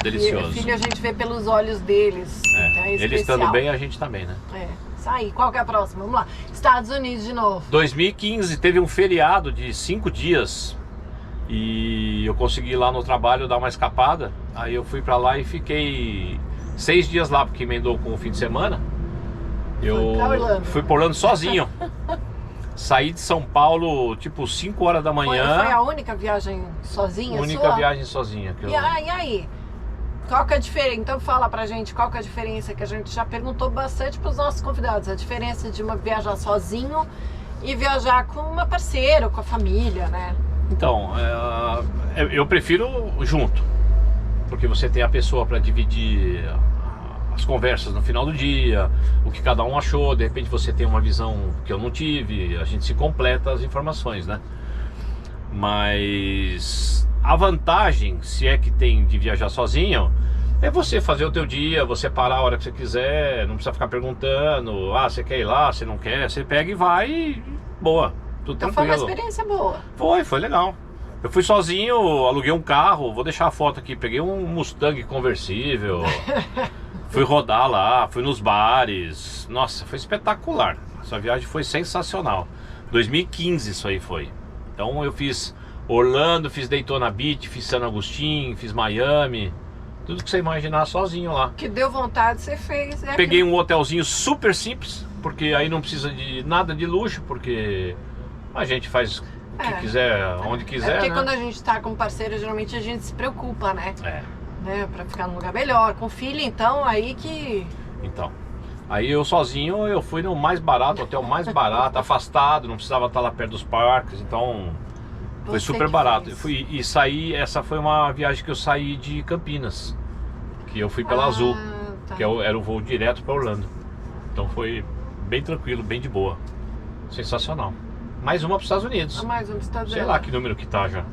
delicioso. E filho a gente vê pelos olhos deles. Então é Eles especial. estando bem, a gente também, né? Isso aí. Qual que é a próxima? Vamos lá. Estados Unidos de novo. 2015 teve um feriado de 5 dias e eu consegui ir lá no trabalho dar uma escapada. Aí eu fui pra lá e fiquei 6 dias lá, porque emendou com o fim de semana. Eu fui pra Orlando sozinho. Saí de São Paulo tipo 5 horas da manhã. Foi a única viagem sozinha Única sua? viagem sozinha. Que E aí? Qual que é a diferença? Então fala pra gente qual que é a diferença, que a gente já perguntou bastante pros nossos convidados. A diferença de viajar sozinho e viajar com uma parceira, com a família, né? Então, eu prefiro junto. Porque você tem a pessoa pra dividir as conversas no final do dia, o que cada um achou, de repente você tem uma visão que eu não tive, a gente se completa as informações, né? Mas a vantagem, se é que tem de viajar sozinho, é você fazer o teu dia, você parar a hora que você quiser, não precisa ficar perguntando, você quer ir lá, você não quer, você pega e vai e boa, tudo então tranquilo. Foi uma experiência boa. Foi legal. Eu fui sozinho, aluguei um carro, vou deixar a foto aqui, peguei um Mustang conversível, fui rodar lá, fui nos bares, nossa, foi espetacular. Essa viagem foi sensacional. 2015 isso aí foi. Então eu fiz Orlando, fiz Daytona Beach, fiz San Agustín, fiz Miami, tudo que você imaginar sozinho lá. Que deu vontade, você fez. Peguei um hotelzinho super simples, porque aí não precisa de nada de luxo, porque a gente faz o que quiser, onde quiser, porque né? quando a gente tá com parceiro, geralmente a gente se preocupa, né? Né? Pra ficar num lugar melhor. Com filho, então, aí que... Então, aí eu sozinho, eu fui no mais barato, hotel mais barato, afastado, não precisava estar lá perto dos parques, então foi super barato. Eu fui e saí, essa foi uma viagem que eu saí de Campinas, que eu fui pela Azul, tá. que era o voo direto para Orlando. Então foi bem tranquilo, bem de boa. Sensacional. Mais uma para os Estados Unidos. Mais uma para os Estados Unidos. Sei lá que número que tá já.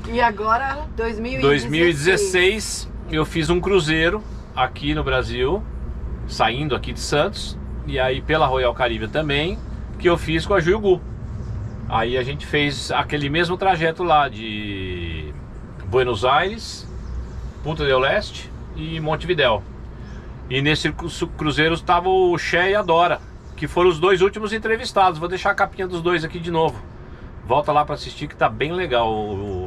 E agora, 2016, eu fiz um cruzeiro aqui no Brasil, saindo aqui de Santos, e aí pela Royal Caribbean também, que eu fiz com a Juiugu. Aí a gente fez aquele mesmo trajeto lá de Buenos Aires, Punta del Este e Montevidéu. E nesse cruzeiro estava o Che e a Dora, que foram os dois últimos entrevistados. Vou deixar a capinha dos dois aqui de novo. Volta lá para assistir, que tá bem legal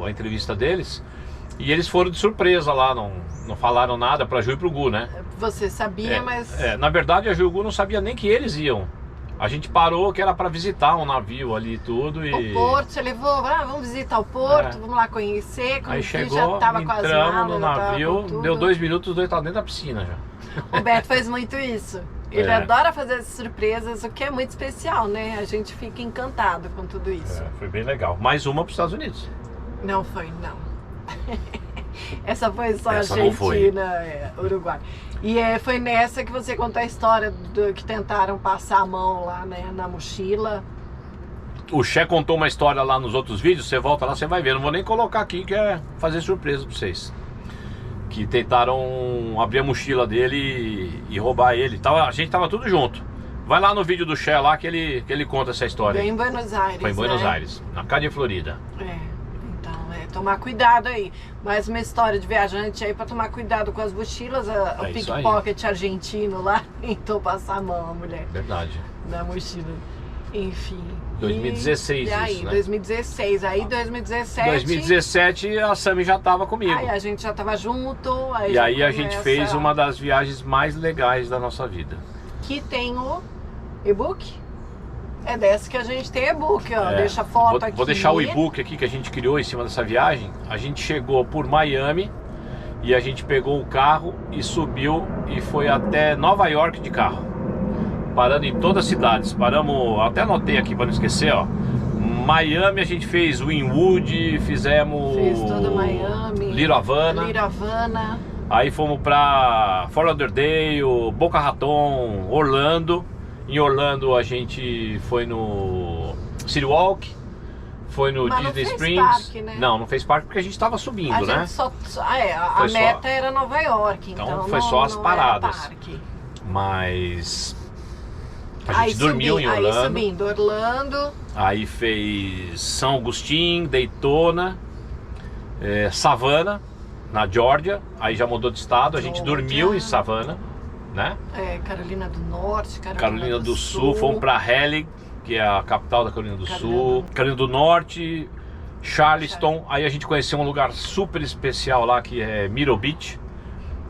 a entrevista deles. E eles foram de surpresa lá, não falaram nada pra Ju e pro Gu, né? Você sabia, mas... na verdade a Ju e o Gu não sabia nem que eles iam. A gente parou que era pra visitar um navio ali e tudo. O porto, você levou, vamos visitar o porto, vamos lá conhecer. Aí chegou, já tava com as entramos malas, no navio, deu 2 minutos, os dois estavam dentro da piscina já. O Beto faz muito isso. Ele adora fazer essas surpresas, o que é muito especial, né? A gente fica encantado com tudo isso. Foi bem legal. Mais uma para os Estados Unidos. Não foi, não. Essa foi só Essa Argentina, Uruguai. E foi nessa que você contou a história que tentaram passar a mão lá, né, na mochila. O Che contou uma história lá nos outros vídeos, você volta lá, você vai ver. Não vou nem colocar aqui, que é fazer surpresa para vocês. Que tentaram abrir a mochila dele e roubar ele. A gente tava tudo junto. Vai lá no vídeo do Che lá que ele conta essa história. Foi em Buenos Aires. Foi em Buenos Aires, na Cádia, Florida. Então, tomar cuidado aí. Mais uma história de viajante aí pra tomar cuidado com as mochilas. O pickpocket argentino lá tentou passar a mão, a mulher. Verdade. Na mochila. Enfim. 2016 e aí, isso, né? 2016. Aí 2017... 2017 a Sami já tava comigo. Aí a gente já tava junto. E aí a gente fez uma das viagens mais legais da nossa vida. Que tem o e-book. É dessa que a gente tem e-book, ó. Deixa a foto aqui. Vou deixar o e-book aqui que a gente criou em cima dessa viagem. A gente chegou por Miami e a gente pegou o carro e subiu e foi até Nova York de carro. Parando em todas as cidades. Paramos, até anotei aqui para não esquecer, ó. Miami a gente fez Wynwood, fez todo Miami, Little Havana. Aí fomos pra Fort Lauderdale, Boca Raton, Orlando. Em Orlando a gente foi no City Walk, foi no Disney Springs. Parque, né? Não fez parque porque a gente estava subindo, né? A meta era Nova York, então foi só as paradas. Parque. Mas a gente dormiu em Orlando. Aí subindo Orlando. Aí fez São Agustín, Daytona. Savannah, na Geórgia, aí já mudou de estado, a gente dormiu em Savannah, né? Carolina do Norte, Carolina do Sul, fomos para Raleigh, que é a capital da Carolina do Sul, Carolina do Norte, Charleston, aí a gente conheceu um lugar super especial lá, que é Myrtle Beach,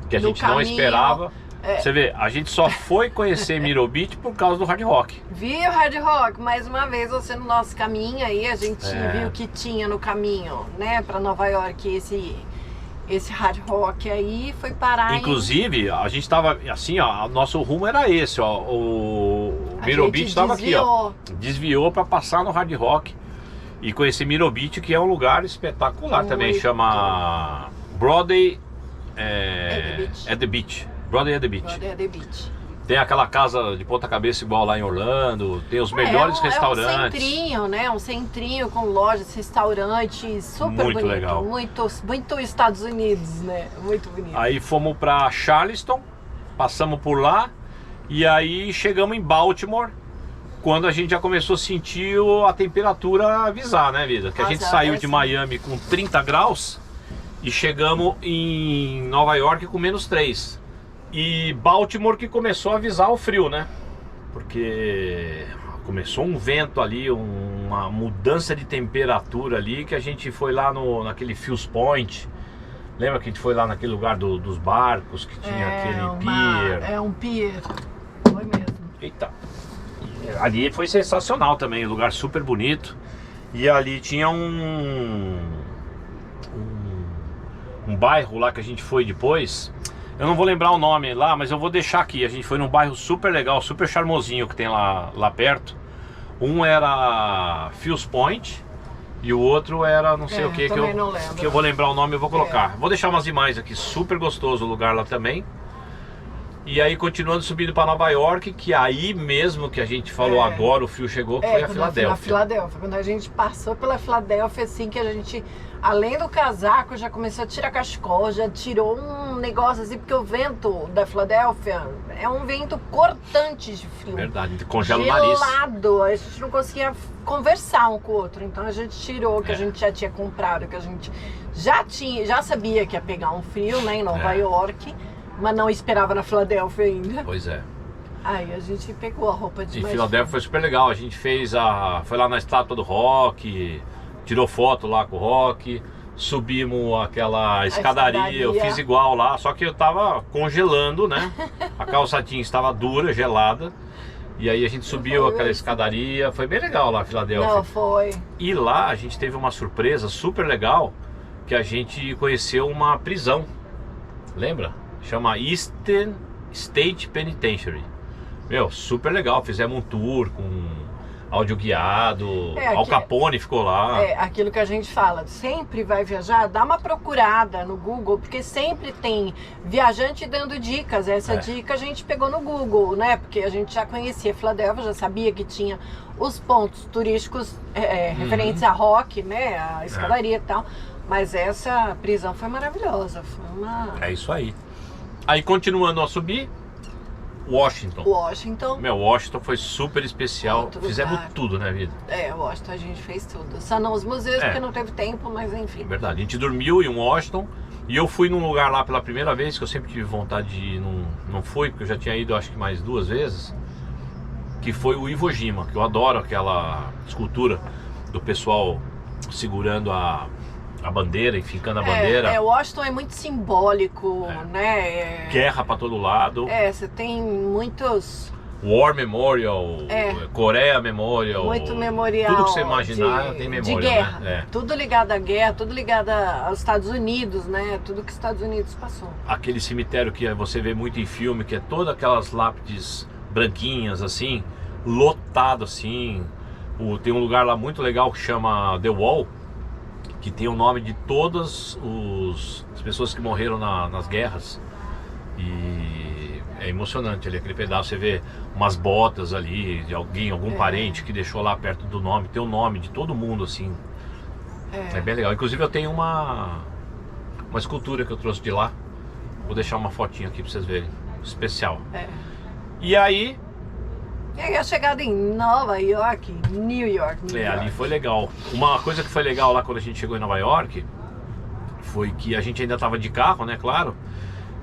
que a gente não esperava. Você vê, a gente só foi conhecer Myrtle Beach por causa do Hard Rock. Viu, Hard Rock? Mais uma vez, você no nosso caminho aí, a gente viu que tinha no caminho, né, para Nova York, esse Hard Rock aí, foi parar. Inclusive, a gente tava assim, ó, nosso rumo era esse, ó, o Myrtle Beach tava aqui, ó. Desviou para passar no Hard Rock e conhecer Myrtle Beach, que é um lugar espetacular também, chama Broadway at the Beach. Broadway at the Beach. Tem aquela casa de ponta cabeça igual lá em Orlando, tem os melhores restaurantes. É um centrinho, né? Um centrinho com lojas, restaurantes, super muito bonito. Legal. Muito Estados Unidos, né? Muito bonito. Aí fomos para Charleston, passamos por lá e aí chegamos em Baltimore, quando a gente já começou a sentir a temperatura avisar, né, vida? Que a gente saiu de Miami com 30 graus e chegamos em Nova York com -3. E Baltimore que começou a avisar o frio, né? Porque começou um vento ali, uma mudança de temperatura ali, que a gente foi lá naquele Fuse Point. Lembra que a gente foi lá naquele lugar dos barcos, que tinha aquele pier? É um pier, foi mesmo. Eita. Ali foi sensacional também, um lugar super bonito. E ali tinha um bairro lá que a gente foi depois. Eu não vou lembrar o nome lá, mas eu vou deixar aqui. A gente foi num bairro super legal, super charmosinho que tem lá perto. Um era Fuse Point e o outro era não sei o que que eu vou lembrar o nome, eu vou colocar. Vou deixar umas imagens aqui, super gostoso o lugar lá também. E aí continuando subindo para Nova York, que aí mesmo que a gente falou agora, o frio chegou, que foi a Filadélfia. Na Filadélfia, quando a gente passou pela Filadélfia, assim, que a gente, além do casaco, já começou a tirar cachecol, já tirou um negócio assim, porque o vento da Filadélfia é um vento cortante de frio. Verdade, congela o nariz. Gelado, a gente não conseguia conversar um com o outro, então a gente tirou o que a gente já tinha comprado, que a gente já sabia que ia pegar um frio, né, em Nova York. Mas não esperava na Filadélfia ainda. Pois é. Aí a gente pegou a roupa de mais. E Filadélfia foi super legal. A gente foi lá na estátua do Rock, tirou foto lá com o Rock, subimos aquela escadaria. Eu fiz igual lá, só que eu tava congelando, né? A calça jeans estava dura, gelada. E aí a gente subiu aquela escadaria. Foi bem legal lá, Filadélfia. Não, foi. E lá a gente teve uma surpresa super legal, que a gente conheceu uma prisão. Lembra? Chama Eastern State Penitentiary. Meu, super legal. Fizemos um tour com áudio guiado. Al Capone ficou lá. É aquilo que a gente fala. Sempre vai viajar, dá uma procurada no Google, porque sempre tem viajante dando dicas. Essa dica a gente pegou no Google, né? Porque a gente já conhecia Filadélfia, já sabia que tinha os pontos turísticos referentes a rock, né? A escadaria e tal. Mas essa prisão foi maravilhosa. Foi uma... É isso aí. Aí continuando a subir, Washington. Meu, Washington foi super especial. Fizemos tudo, né, vida? Washington a gente fez tudo. Só não os museus, porque não teve tempo, mas enfim. Verdade. A gente dormiu em Washington e eu fui num lugar lá pela primeira vez, que eu sempre tive vontade de ir, não fui, porque eu já tinha ido acho que mais 2 vezes, que foi o Iwo Jima, que eu adoro aquela escultura do pessoal segurando a bandeira e fincando a bandeira. Washington é muito simbólico, né? Guerra pra todo lado. Você tem muitos... War Memorial, Coreia Memorial. Muito memorial. Tudo que você imaginar tem memória, de guerra, né? Tudo ligado à guerra, tudo ligado aos Estados Unidos, né? Tudo que os Estados Unidos passou. Aquele cemitério que você vê muito em filme, que é todas aquelas lápides branquinhas, assim, lotado, assim. Tem um lugar lá muito legal que chama The Wall, que tem o nome de todas as pessoas que morreram nas guerras. E é emocionante ali aquele pedaço. Você vê umas botas ali de algum parente que deixou lá perto do nome. Tem o nome de todo mundo, assim. É bem legal. Inclusive eu tenho uma escultura que eu trouxe de lá. Vou deixar uma fotinha aqui pra vocês verem. Especial. E aí... E a chegada em Nova York, New York. Ali foi legal. Uma coisa que foi legal lá quando a gente chegou em Nova York foi que a gente ainda estava de carro, né, claro.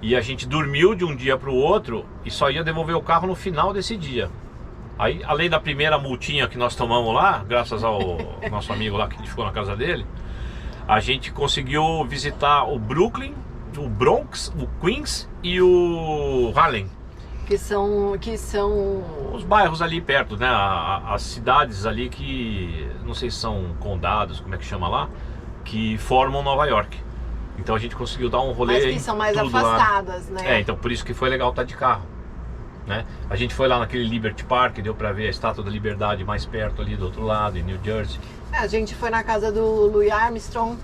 E a gente dormiu de um dia para o outro e só ia devolver o carro no final desse dia. Aí, além da primeira multinha que nós tomamos lá, graças ao nosso amigo lá que a gente ficou na casa dele, a gente conseguiu visitar o Brooklyn, o Bronx, o Queens e o Harlem. Que são Os bairros ali perto, né? As cidades ali que, não sei se são condados, como é que chama lá, que formam Nova York. Então a gente conseguiu dar um rolê. Mas que são mais afastadas, lá, né? Então por isso que foi legal estar de carro, né? A gente foi lá naquele Liberty Park, deu pra ver a Estátua da Liberdade mais perto ali do outro lado, em New Jersey. A gente foi na casa do Louis Armstrong,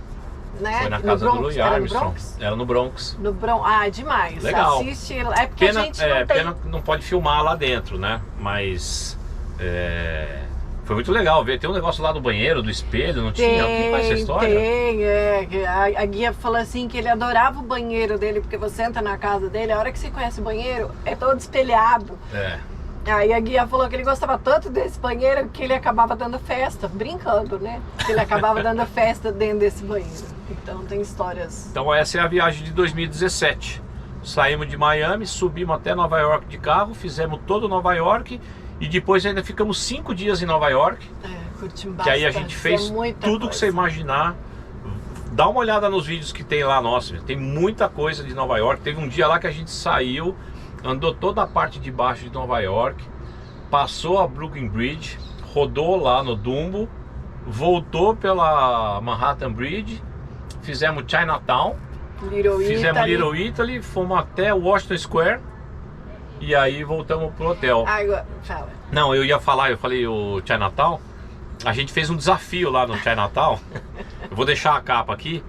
né? Foi na casa do Louis Armstrong. Era no Bronx. No Bronx. Ah, demais. Legal. Assiste. É porque a gente não tem... Pena que não pode filmar lá dentro, né? Mas foi muito legal ver. Tem um negócio lá do banheiro, do espelho, não tinha? O que faz essa história? Tem, a guia falou assim que ele adorava o banheiro dele, porque você entra na casa dele, a hora que você conhece o banheiro, é todo espelhado. Aí a guia falou que ele gostava tanto desse banheiro que ele acabava dando festa, brincando, né? Que ele acabava dando festa dentro desse banheiro. Então tem histórias. Então essa é a viagem de 2017. Saímos de Miami, subimos até Nova York de carro, fizemos todo Nova York e depois ainda ficamos 5 dias em Nova York. Curtimos bastante. Que aí a gente fez tudo que você imaginar. Dá uma olhada nos vídeos que tem lá, nossa, tem muita coisa de Nova York. Teve um dia lá que a gente saiu, andou toda a parte de baixo de Nova York, passou a Brooklyn Bridge, rodou lá no Dumbo, voltou pela Manhattan Bridge, fizemos Chinatown, fizemos Little Italy, fomos até Washington Square e aí voltamos pro hotel. Agora, fala. Não, eu falei o Chinatown. A gente fez um desafio lá no Chinatown. Eu vou deixar a capa aqui.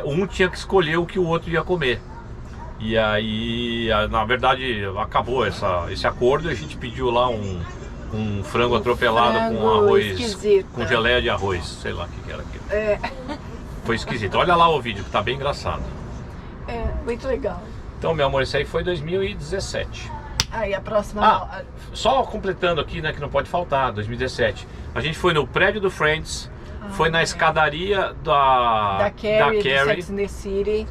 Um tinha que escolher o que o outro ia comer. E aí, na verdade, acabou esse acordo. A gente pediu lá um frango atropelado com arroz, esquisito, com geleia de arroz. Sei lá o que era aquilo. Foi esquisito. Olha lá o vídeo que tá bem engraçado. Muito legal. Então, meu amor, isso aí foi 2017. Aí a próxima... Só completando aqui, né, que não pode faltar, 2017. A gente foi no prédio do Friends, foi na escadaria da Carrie, Sex and the City.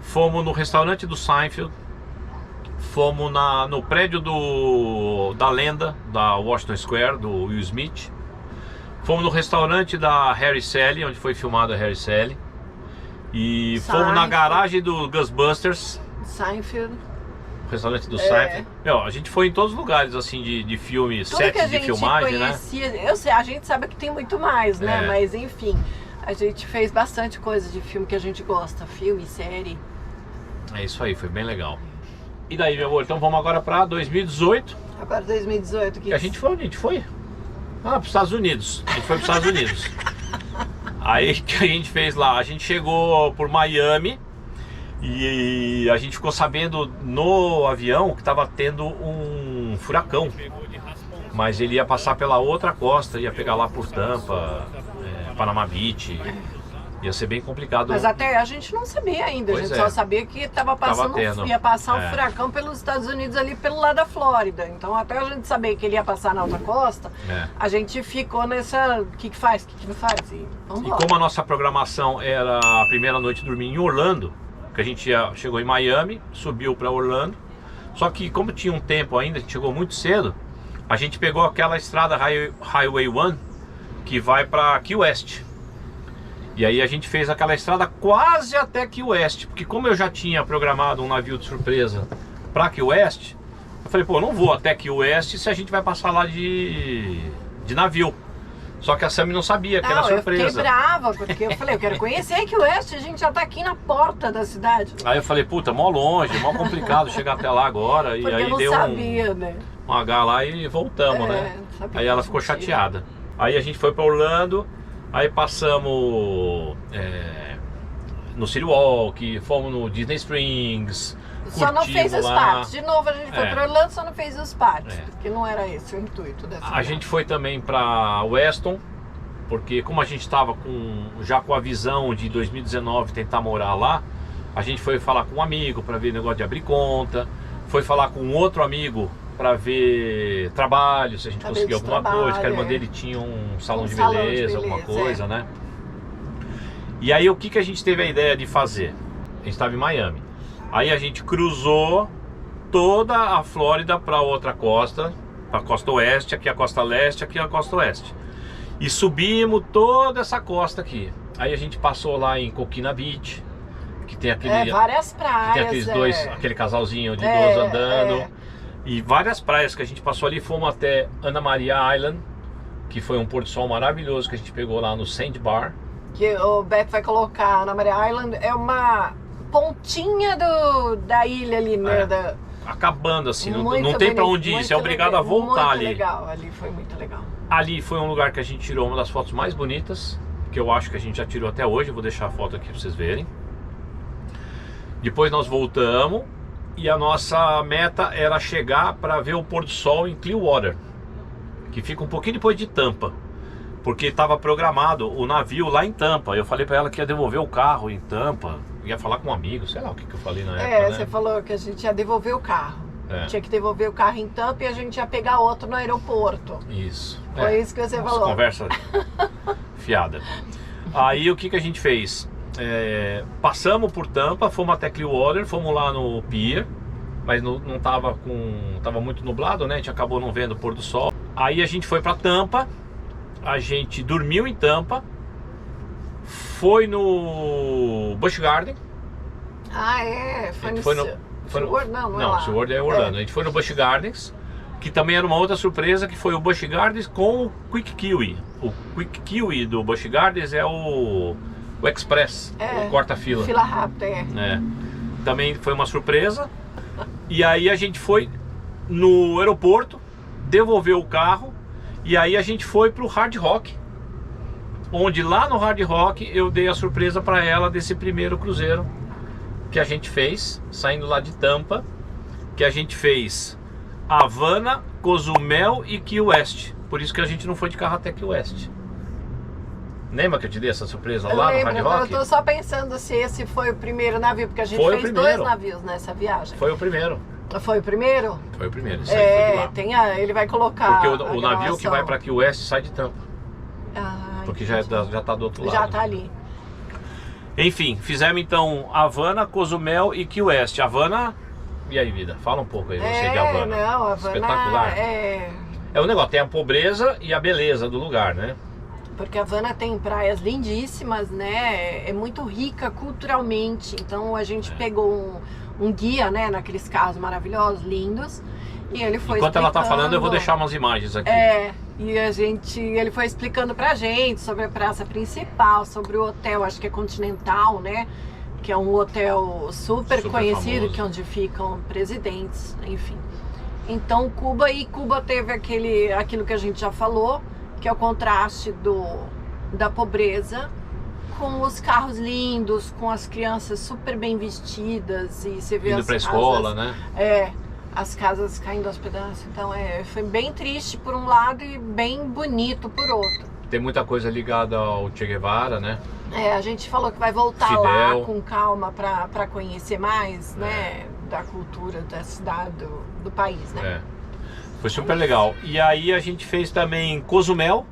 Fomos no restaurante do Seinfeld. Fomos no prédio da lenda, da Washington Square, do Will Smith. Fomos no restaurante da Harry Sally, onde foi filmada a Harry Sally. E fomos na garagem do Ghostbusters. Seinfeld. Restaurante do Seinfeld. Meu, a gente foi em todos os lugares assim de filme, sets de filmagem, conhecia, né? Eu sei, a gente sabe que tem muito mais, né? Mas enfim, a gente fez bastante coisa de filme que a gente gosta, filme, série. É isso aí, foi bem legal. E daí, meu amor, então vamos agora para 2018. Agora 2018 que a gente foi onde? A gente foi? Para os Estados Unidos. A gente foi para os Estados Unidos. Aí o que a gente fez lá? A gente chegou por Miami. E a gente ficou sabendo no avião que estava tendo um furacão, mas ele ia passar pela outra costa, ia pegar lá por Tampa, Panama Beach, ia ser bem complicado. Mas até a gente não sabia ainda, a gente só sabia que ia passar um furacão pelos Estados Unidos ali pelo lado da Flórida. Então até a gente saber que ele ia passar na outra costa, a gente ficou nessa, o que faz, o que não faz, e como a nossa programação era a primeira noite dormir em Orlando, que a gente chegou em Miami, subiu para Orlando. Só que como tinha um tempo ainda, a gente chegou muito cedo, a gente pegou aquela estrada Highway 1 que vai para Key West. E aí a gente fez aquela estrada quase até Key West, porque como eu já tinha programado um navio de surpresa para Key West, eu falei, pô, não vou até Key West se a gente vai passar lá de navio. Só que a Sammy não sabia que era surpresa. Eu fiquei brava, porque eu falei, eu quero conhecer Key West, a gente já tá aqui na porta da cidade. Aí eu falei, puta, mó longe, mó complicado chegar até lá agora. Porque e aí eu não deu sabia, né? um H lá e voltamos, né? Aí ela ficou chateada. Aí a gente foi pra Orlando, aí passamos no City Walk, fomos no Disney Springs. Só não fez os parques. De novo a gente foi para Orlando, só não fez os parques, porque não era esse o intuito dessa viagem. A gente foi também para Weston, porque como a gente estava já com a visão de 2019 tentar morar lá, a gente foi falar com um amigo para ver negócio de abrir conta, foi falar com outro amigo para ver trabalho, se a gente conseguia alguma coisa, que a irmã dele tinha um salão de beleza, alguma coisa, né? E aí o que a gente teve a ideia de fazer? A gente estava em Miami. Aí a gente cruzou toda a Flórida para outra costa, para a costa oeste, aqui a costa leste, aqui a costa oeste. E subimos toda essa costa aqui. Aí a gente passou lá em Coquina Beach, que tem aquele, várias praias. que tem aqueles dois, aquele casalzinho de idoso andando. E várias praias que a gente passou ali. Fomos até Ana Maria Island, que foi um pôr do sol maravilhoso que a gente pegou lá no Sandbar. Que o Beto vai colocar. Ana Maria Island é uma pontinha da ilha ali, né? Acabando assim, não tem pra onde ir, você é obrigado a voltar ali. Muito legal, ali foi muito legal. Ali foi um lugar que a gente tirou uma das fotos mais bonitas, que eu acho que a gente já tirou até hoje. Eu vou deixar a foto aqui pra vocês verem. Depois nós voltamos e a nossa meta era chegar para ver o pôr do sol em Clearwater, que fica um pouquinho depois de Tampa, porque estava programado o navio lá em Tampa. Eu falei para ela que ia devolver o carro em Tampa, ia falar com um amigo, sei lá o que eu falei na época, né? Você falou que a gente ia devolver o carro. Tinha que devolver o carro em Tampa e a gente ia pegar outro no aeroporto. Isso. Foi isso que você falou. Conversa fiada. Aí o que a gente fez? Passamos por Tampa, fomos até Clearwater, fomos lá no pier, mas não tava tava muito nublado, né? A gente acabou não vendo o pôr do sol. Aí a gente foi pra Tampa, a gente dormiu em Tampa, foi no Busch Garden. Foi no SeaWorld? Não, SeaWorld é Orlando. A gente foi no Busch Gardens, que também era uma outra surpresa, que foi o Busch Gardens com o Quick Kiwi. O Quick Kiwi do Busch Gardens é o Express, o corta-fila. Fila rápida, Também foi uma surpresa. E aí a gente foi no aeroporto, devolveu o carro, e aí a gente foi pro Hard Rock, onde lá no Hard Rock eu dei a surpresa para ela desse primeiro cruzeiro que a gente fez, saindo lá de Tampa, que a gente fez Havana, Cozumel e Key West. Por isso que a gente não foi de carro até Key West. Lembra que eu te dei essa surpresa lá no Hard Rock? Eu tô só pensando se esse foi o primeiro navio, porque a gente fez 2 navios nessa viagem. Foi o primeiro. Foi o primeiro? Foi o primeiro, isso aí foi de lá. Ele vai colocar. Porque o navio que vai para Key West sai de Tampa. Porque já tá do outro lado. Já tá ali. Enfim, fizemos então Havana, Cozumel e Key West. Havana, e aí, vida? Fala um pouco aí, você de Havana. Não, Havana espetacular. É o negócio, tem a pobreza e a beleza do lugar, né? Porque Havana tem praias lindíssimas, né? É muito rica culturalmente. Então a gente pegou um guia, né? Naqueles carros maravilhosos, lindos. E ele foi Enquanto ela tá falando, eu vou deixar umas imagens aqui. E ele foi explicando pra gente sobre a praça principal, sobre o hotel, acho que é Continental, né? Que é um hotel super conhecido, famoso, que é onde ficam presidentes, enfim. Então Cuba teve aquilo que a gente já falou, que é o contraste da pobreza com os carros lindos, com as crianças super bem vestidas, e você vê indo pra escola, né? As casas caindo aos pedaços. Então foi bem triste por um lado e bem bonito por outro. Tem muita coisa ligada ao Che Guevara, né? A gente falou que vai voltar Fidel. lá com calma para conhecer mais, né? Da cultura da cidade, do país, né? Foi super legal. E aí a gente fez também Cozumel,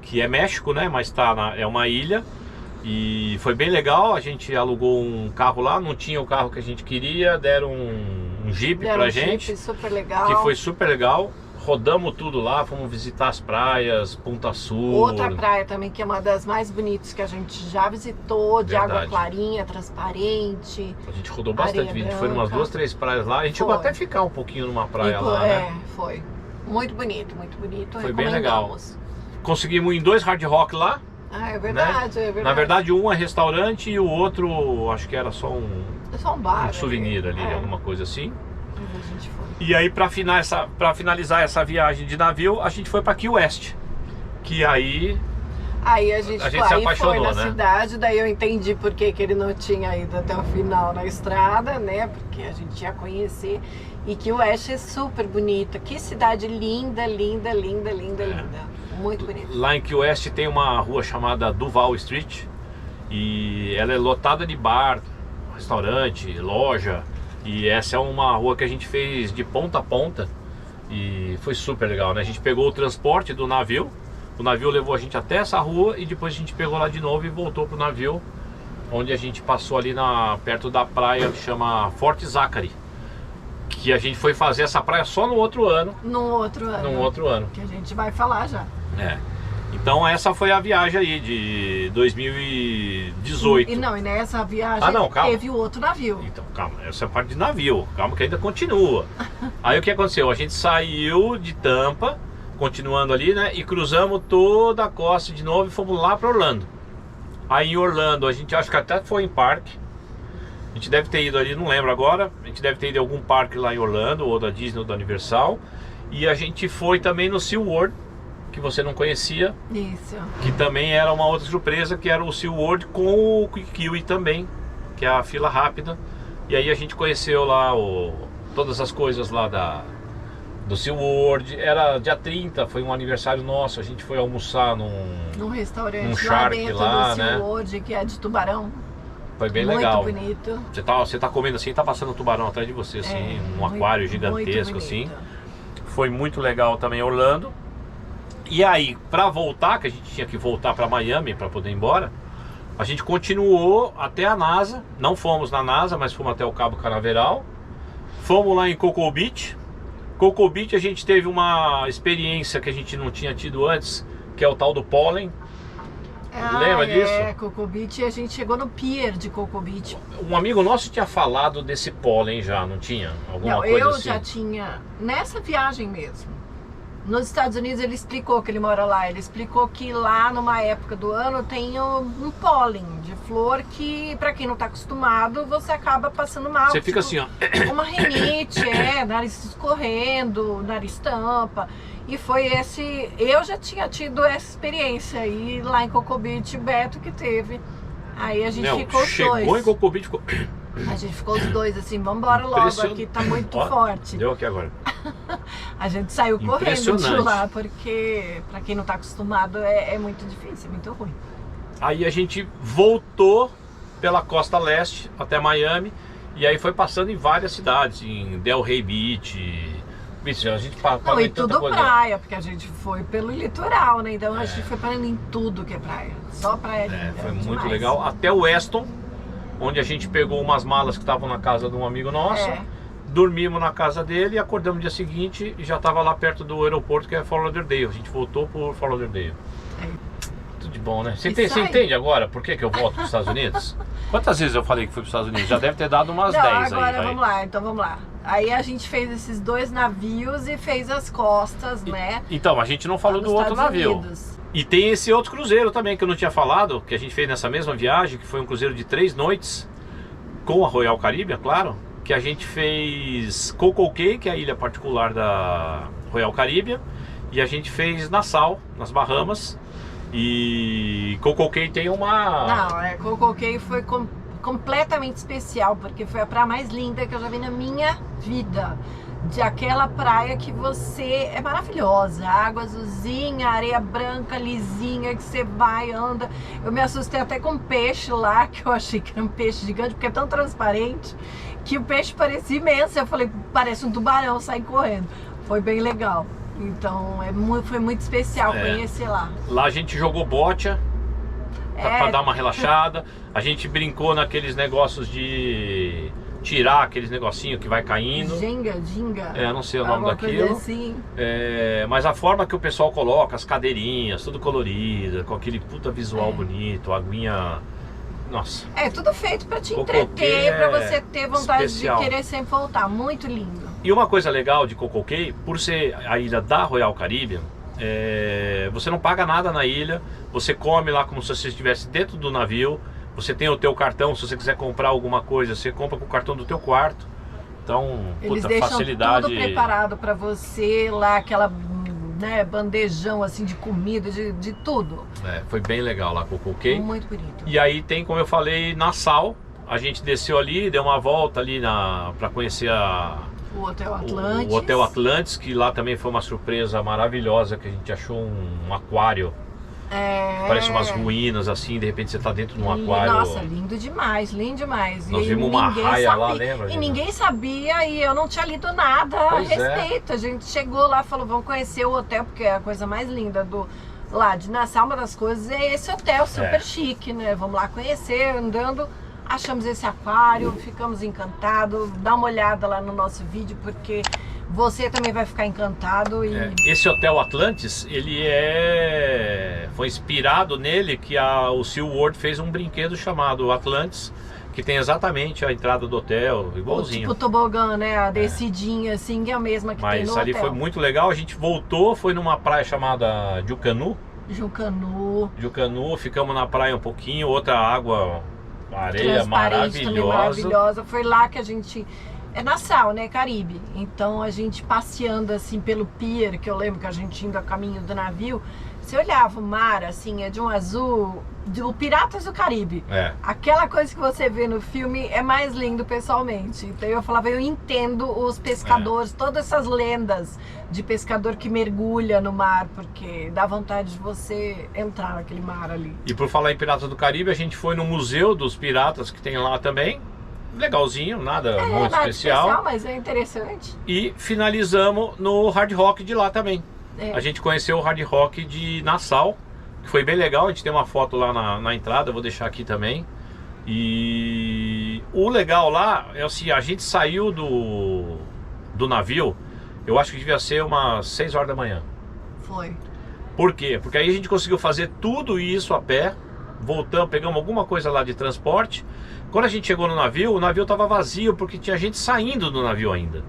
que é México, né? Mas é uma ilha. E foi bem legal. A gente alugou um carro lá, não tinha o carro que a gente queria, deram um Jeep pra gente, super legal. Que foi super legal. Rodamos tudo lá, fomos visitar as praias, Punta Sul. Outra praia também que é uma das mais bonitas que a gente já visitou, de água clarinha, transparente. A gente rodou bastante, a gente foi umas 2, 3 praias lá. A gente chegou até a ficar um pouquinho numa praia lá, né? Foi. Muito bonito, muito bonito. Foi bem legal. Conseguimos ir em 2 Hard Rock lá. É verdade, né? É verdade. Na verdade, um é restaurante e o outro, acho que era só um bar, um souvenir ali, alguma coisa assim. A gente foi. E aí, pra finalizar essa viagem de navio, a gente foi pra Key West. Que aí a gente se apaixonou, foi na né? cidade, daí eu entendi por que ele não tinha ido até o final na estrada, né? Porque a gente ia conhecer. E Key West é super bonita. Que cidade linda, linda, linda, linda, linda. Muito bonita. Lá em Key West tem uma rua chamada Duval Street. E ela é lotada de bar, restaurante, loja. E essa é uma rua que a gente fez de ponta a ponta. E foi super legal, né? A gente pegou o transporte do navio, O navio levou a gente até essa rua e depois a gente pegou lá de novo e voltou pro navio, onde a gente passou ali perto da praia que chama Forte Zachary, que a gente foi fazer essa praia só no outro ano. No outro ano. Que a gente vai falar já. Então essa foi a viagem aí de 2018. E nessa viagem teve o outro navio. Então, calma, essa é a parte de navio. Calma que ainda continua. Aí o que aconteceu? A gente saiu de Tampa, continuando ali, né? E cruzamos toda a costa de novo e fomos lá para Orlando. Aí em Orlando, a gente acho que até foi em parque. A gente deve ter ido ali, não lembro agora. A gente deve ter ido em algum parque lá em Orlando, ou da Disney ou da Universal. E a gente foi também no SeaWorld, que você não conhecia. Isso. Que também era uma outra surpresa, que era o SeaWorld com o Kiwi também, que é a fila rápida. E aí a gente conheceu lá todas as coisas lá do SeaWorld. Era dia 30, foi um aniversário nosso, a gente foi almoçar num restaurante Shark lá dentro lá, do SeaWorld, que é de tubarão. Foi bem legal. Muito bonito. Você tá comendo assim, tá passando um tubarão atrás de você, assim, um aquário gigantesco assim. Foi muito legal também Orlando. E aí, pra voltar, que a gente tinha que voltar pra Miami pra poder ir embora, a gente continuou até a NASA. Não fomos na NASA, mas fomos até o Cabo Canaveral. Fomos lá em Cocoa Beach. Cocoa Beach a gente teve uma experiência que a gente não tinha tido antes, que é o tal do pólen. Lembra disso? Cocoa Beach, a gente chegou no pier de Cocoa Beach. Um amigo nosso tinha falado desse pólen já, não tinha? Alguma coisa eu assim? já tinha, nessa viagem mesmo. Nos Estados Unidos ele explicou que ele mora lá. Ele explicou que lá numa época do ano tem um pólen de flor que, pra quem não tá acostumado, você acaba passando mal. Você fica assim, ó. Uma rinite, nariz escorrendo, nariz tampa. E foi esse... Eu já tinha tido essa experiência aí lá em Cocoa Beach, Beto que teve. Aí a gente ficou os dois. Chegou em Cocoa Beach, ficou... A gente ficou os dois assim, vambora logo, aqui tá muito forte. Deu aqui agora. A gente saiu correndo de lá, porque pra quem não tá acostumado é muito difícil, é muito ruim. Aí a gente voltou pela costa leste até Miami, e aí foi passando em várias cidades, em Delray Beach. Bicho, a gente parou e tudo praia, porque a gente foi pelo litoral, né? Então a gente foi parando em tudo que é praia. Só praia linda. Foi muito legal. Até o Weston, onde a gente pegou umas malas que estavam na casa de um amigo nosso, dormimos na casa dele e acordamos no dia seguinte e já estava lá perto do aeroporto, que é Fort Lauderdale. A gente voltou por Fort Lauderdale. Tudo de bom, né? Você entende agora por que eu volto para os Estados Unidos? Quantas vezes eu falei que fui para os Estados Unidos? Já deve ter dado umas 10 aí. Agora vamos lá. Aí a gente fez esses dois navios e fez as costas, né? Então, a gente não falou do outro navio. E tem esse outro cruzeiro também que eu não tinha falado, que a gente fez nessa mesma viagem, que foi um cruzeiro de 3 noites, com a Royal Caribbean, claro. Que a gente fez Coco Cay, que é a ilha particular da Royal Caribbean. E a gente fez Nassau, nas Bahamas. E Coco Cay tem uma... Não, Coco Cay foi completamente especial, porque foi a praia mais linda que eu já vi na minha vida. De aquela praia que você... É maravilhosa, água azulzinha, areia branca, lisinha, que você vai, anda. Eu me assustei até com um peixe lá, que eu achei que era um peixe gigante, porque é tão transparente, que o peixe parecia imenso. Eu falei, parece um tubarão, sai correndo. Foi bem legal. Então, foi muito especial conhecer lá. Lá a gente jogou bocha, pra dar uma relaxada. A gente brincou naqueles negócios de... tirar aqueles negocinhos que vai caindo. Ginga. Não sei o nome daquilo. Assim. Mas a forma que o pessoal coloca, as cadeirinhas, tudo colorida, com aquele puta visual bonito, aguinha... Nossa. Tudo feito pra te entreter, pra você ter vontade especial. De querer sempre voltar. Muito lindo. E uma coisa legal de Coco Cay, por ser a ilha da Royal Caribbean, você não paga nada na ilha, você come lá como se você estivesse dentro do navio. Você tem o teu cartão, se você quiser comprar alguma coisa, você compra com o cartão do teu quarto. Então, eles puta, deixam facilidade. Tudo preparado para você lá, aquela bandejão assim de comida, de tudo. Foi bem legal lá, Coco Cay. Muito bonito. E aí tem, como eu falei, Nassau. A gente desceu ali, deu uma volta ali para conhecer o Hotel Atlantis. O Hotel Atlantis, que lá também foi uma surpresa maravilhosa, que a gente achou um aquário. Parece umas ruínas assim, de repente você tá dentro de um aquário. Nossa, lindo demais, lindo demais. Nós vimos uma raia lá, lembra? E ninguém sabia, e eu não tinha lido nada a respeito. A gente chegou lá e falou, vamos conhecer o hotel, porque é a coisa mais linda lá de Nassau, uma das coisas é esse hotel super chique, né? Vamos lá conhecer, andando, achamos esse aquário, ficamos encantados. Dá uma olhada lá no nosso vídeo, porque você também vai ficar encantado. E... Esse Hotel Atlantis, ele foi inspirado nele que o SeaWorld fez um brinquedo chamado Atlantis, que tem exatamente a entrada do hotel, igualzinho. Tipo o tobogã, né? A descidinha, assim, que é a mesma que tem no hotel. Mas ali foi muito legal, a gente voltou, foi numa praia chamada Jucanu. Jucanu, ficamos na praia um pouquinho, outra água, areia maravilhosa. Foi lá que a gente... É Nassau, né? Caribe. Então a gente passeando assim pelo pier, que eu lembro que a gente indo a caminho do navio, você olhava o mar assim, é de um azul, o Piratas do Caribe. Aquela coisa que você vê no filme é mais lindo pessoalmente. Então eu falava, eu entendo os pescadores, todas essas lendas de pescador que mergulha no mar, porque dá vontade de você entrar naquele mar ali. E por falar em Piratas do Caribe, a gente foi no Museu dos Piratas que tem lá também. Legalzinho, nada muito especial, mas é interessante. E finalizamos no Hard Rock de lá também. A gente conheceu o Hard Rock de Nassau, que foi bem legal. A gente tem uma foto lá na entrada, vou deixar aqui também. E o legal lá é assim, a gente saiu do navio, eu acho que devia ser umas 6 horas da manhã. Foi. Por quê? Porque aí a gente conseguiu fazer tudo isso a pé. Voltamos, pegamos alguma coisa lá de transporte. Quando a gente chegou no navio, o navio estava vazio, porque tinha gente saindo do navio ainda.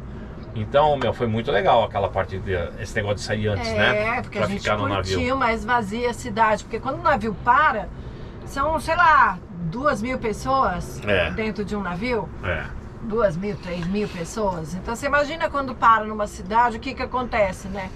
Então, foi muito legal aquela parte, esse negócio de sair antes, né? É, porque a gente curtiu, mas vazia a cidade. Porque quando o navio para, são, sei lá, 2.000 pessoas dentro de um navio. 2.000, 3.000 pessoas. Então você imagina quando para numa cidade, o que acontece, né?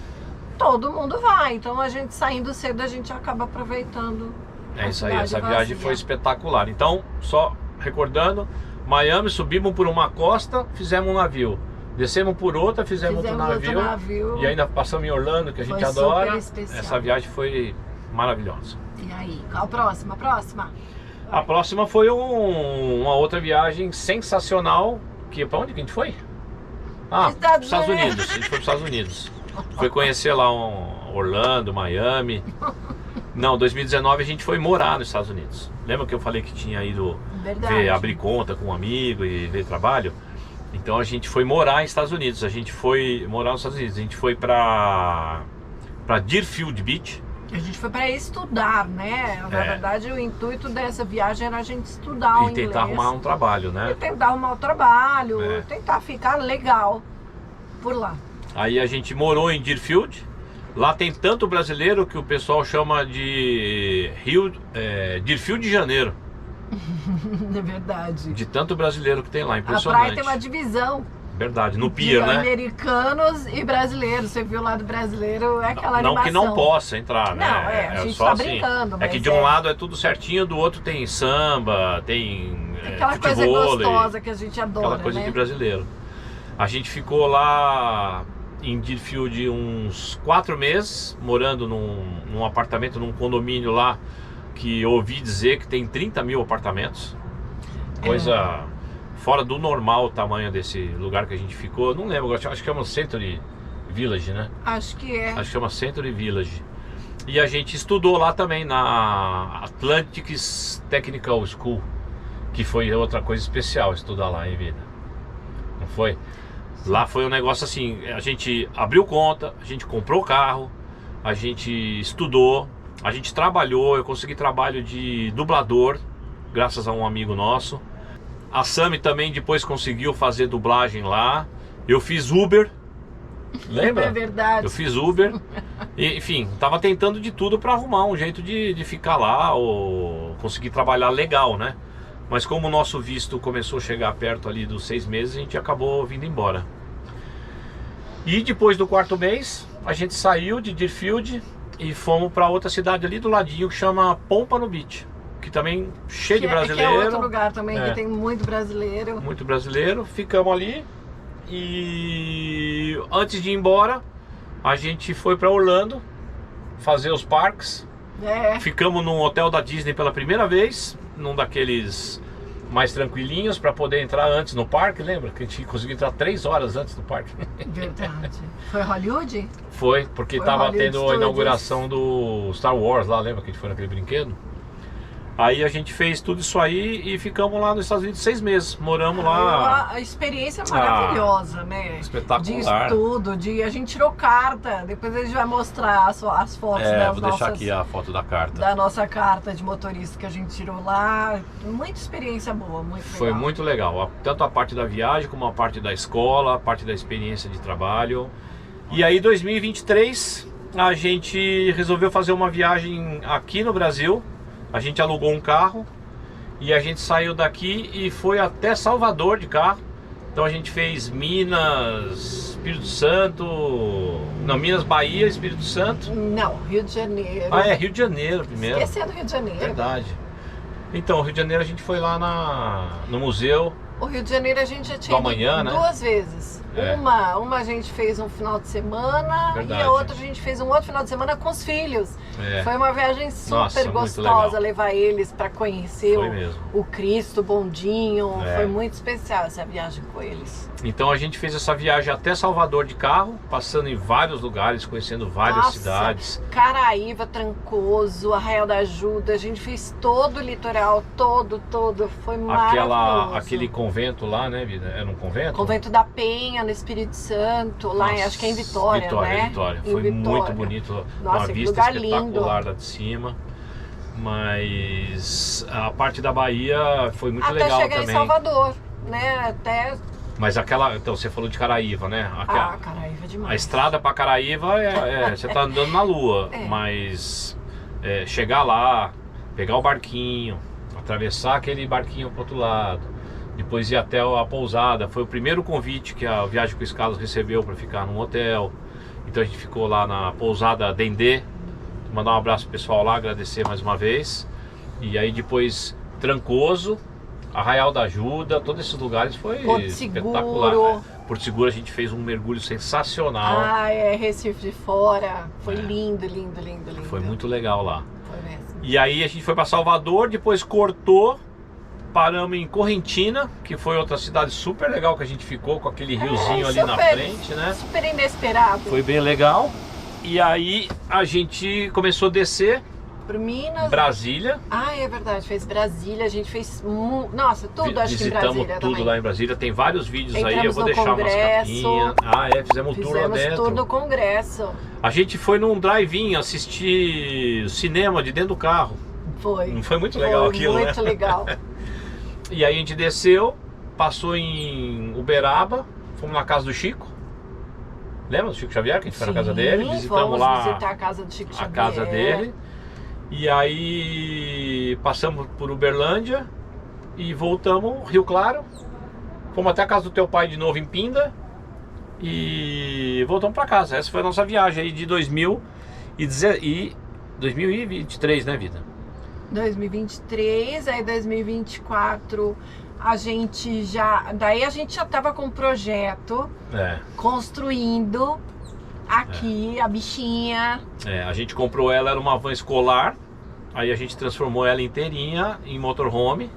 Todo mundo vai. Então a gente saindo cedo, a gente acaba aproveitando. É isso aí, essa viagem foi espetacular. Então, só recordando, Miami, subimos por uma costa, fizemos um navio. Descemos por outra, fizemos outro navio. E ainda passamos em Orlando, que a gente adora. Essa viagem foi maravilhosa. E aí, qual a próxima? A próxima foi uma outra viagem sensacional. Pra onde que a gente foi? Estados Unidos. A gente foi para os Estados Unidos. Foi conhecer lá Orlando, Miami. Não, 2019 a gente foi morar nos Estados Unidos. Lembra que eu falei que tinha ido abrir conta com um amigo e ver trabalho? Então a gente foi morar nos Estados Unidos. A gente foi morar nos Estados Unidos. A gente foi para Deerfield Beach. A gente foi para estudar, né? Na verdade, o intuito dessa viagem era a gente estudar o inglês. E tentar arrumar um trabalho, né? E tentar arrumar um trabalho, tentar ficar legal por lá. Aí a gente morou em Deerfield. Lá tem tanto brasileiro que o pessoal chama de Deerfield de Janeiro. É verdade. De tanto brasileiro que tem lá, impressionante. A praia tem uma divisão. Verdade, no pier, né? Americanos e brasileiros. Você viu lá do brasileiro, é aquela animação. Não que não possa entrar, né? Não, a gente só tá brincando. É que de um lado é tudo certinho, do outro tem samba, tem aquela coisa gostosa que a gente adora, aquela coisa de brasileiro. A gente ficou lá em Deerfield uns 4 meses, morando num apartamento, num condomínio lá, que eu ouvi dizer que tem 30.000 apartamentos. Coisa fora do normal o tamanho desse lugar que a gente ficou. Eu não lembro, acho que chama Century Village, né? Acho que é. Acho que chama Century Village. E a gente estudou lá também na Atlantic Technical School, que foi outra coisa especial estudar lá em vida. Não foi? Lá foi um negócio assim, a gente abriu conta, a gente comprou carro, a gente estudou, a gente trabalhou, eu consegui trabalho de dublador, graças a um amigo nosso. A Sami também depois conseguiu fazer dublagem lá. Eu fiz Uber, lembra? É verdade. Eu fiz Uber, e, enfim, tava tentando de tudo para arrumar um jeito de ficar lá ou conseguir trabalhar legal, né? Mas como o nosso visto começou a chegar perto ali dos 6 meses, a gente acabou vindo embora. E depois do 4º mês, a gente saiu de Deerfield e fomos para outra cidade ali do ladinho que chama Pompano Beach, que também cheio de brasileiro. Que é outro lugar também que tem muito brasileiro. Muito brasileiro. Ficamos ali e antes de ir embora, a gente foi para Orlando fazer os parques. Ficamos num hotel da Disney pela primeira vez, num mais tranquilinhos para poder entrar antes no parque, lembra? Que a gente conseguiu entrar 3 horas antes do parque. Verdade. Foi Hollywood? Foi, porque Foi tava Hollywood tendo a Studios. inauguração do Star Wars lá, lembra que a gente foi naquele brinquedo? Aí a gente fez tudo isso aí e ficamos lá nos Estados Unidos 6 meses. Moramos lá. A experiência maravilhosa, né? Espetacular. De estudo, a gente tirou carta. Depois a gente vai mostrar as fotos das vou deixar aqui a foto da carta. da nossa carta de motorista que a gente tirou lá. Muita experiência boa, muito legal. Foi muito legal. Tanto a parte da viagem como a parte da escola, a parte da experiência de trabalho. E aí, 2023, a gente resolveu fazer uma viagem aqui no Brasil. A gente alugou um carro e a gente saiu daqui e foi até Salvador de carro. Então a gente fez Minas, Espírito Santo, não, Minas, Bahia, Espírito Santo. Não, Rio de Janeiro. Ah, é, Rio de Janeiro primeiro. Esquecendo Rio de Janeiro. Verdade. Então, Rio de Janeiro a gente foi lá no museu. O Rio de Janeiro a gente já tinha Do amanhã, ido né? 2 vezes. É. Uma a gente fez um final de semana Verdade. e a outra a gente fez um outro final de semana com os filhos. É. Foi uma viagem super Nossa, muito gostosa legal. levar eles para conhecer Foi mesmo. o Cristo, o bondinho. É. Foi muito especial essa viagem com eles. Então a gente fez essa viagem até Salvador de carro, passando em vários lugares, conhecendo várias Nossa, cidades. Caraíva, Trancoso, Arraial da Ajuda, a gente fez todo o litoral, todo. Foi maravilhoso. Aquele convento lá, né, vida? Era um convento? Convento da Penha, no Espírito Santo, lá Nossa, acho que é em Vitória, né? Vitória. Em Foi Vitória. muito bonito, Nossa, uma que vista lugar espetacular lindo. lá de cima. Mas a parte da Bahia foi muito Até legal chegar também. em Salvador, né? Até... Mas então você falou de Caraíva, né? Caraíva é demais. A estrada para Caraíva você tá andando na lua, É. mas chegar lá, pegar o barquinho, atravessar aquele barquinho pro outro lado, depois ir até a pousada. Foi o primeiro convite que a Viagem com Escalas recebeu para ficar num hotel. Então a gente ficou lá na pousada Dendê. Mandar um abraço pro pessoal lá, agradecer mais uma vez. E aí depois Trancoso, Arraial da Ajuda, todos esses lugares foi Porto espetacular. Seguro. Né? Porto Seguro a gente fez um mergulho sensacional. Recife de Fora. Foi É. lindo. Foi muito legal lá. Foi mesmo. E aí a gente foi para Salvador, depois cortou, paramos em Correntina, que foi outra cidade super legal que a gente ficou, com aquele riozinho ali na frente, né? Super inesperado. Foi bem legal. E aí a gente começou a descer Pro Minas. Brasília. É verdade, fez Brasília, a gente fez. Nossa, tudo acho que em Visitamos Brasília tudo também. lá em Brasília. Tem vários vídeos aí, eu Entramos vou no deixar umas Congresso. capinhas. Fizemos um tour lá Fizemos dentro. tudo no Congresso. A gente foi num drive-in assistir cinema de dentro do carro. Foi. Não foi muito legal aquilo, Muito né? legal. E aí a gente desceu, passou em Uberaba, fomos na casa do Chico. Lembra do Chico Xavier, que a gente foi na casa dele? Visitamos fomos lá visitar a casa do Chico a Xavier. casa dele. E aí passamos por Uberlândia e voltamos Rio Claro. Fomos até a casa do teu pai de novo em Pinda e voltamos para casa. Essa foi a nossa viagem aí de 2023, né, vida? 2023, aí 2024 a gente já... Daí a gente já tava com um projeto construindo aqui a bichinha. A gente comprou ela, era uma van escolar. Aí a gente transformou ela inteirinha em motorhome.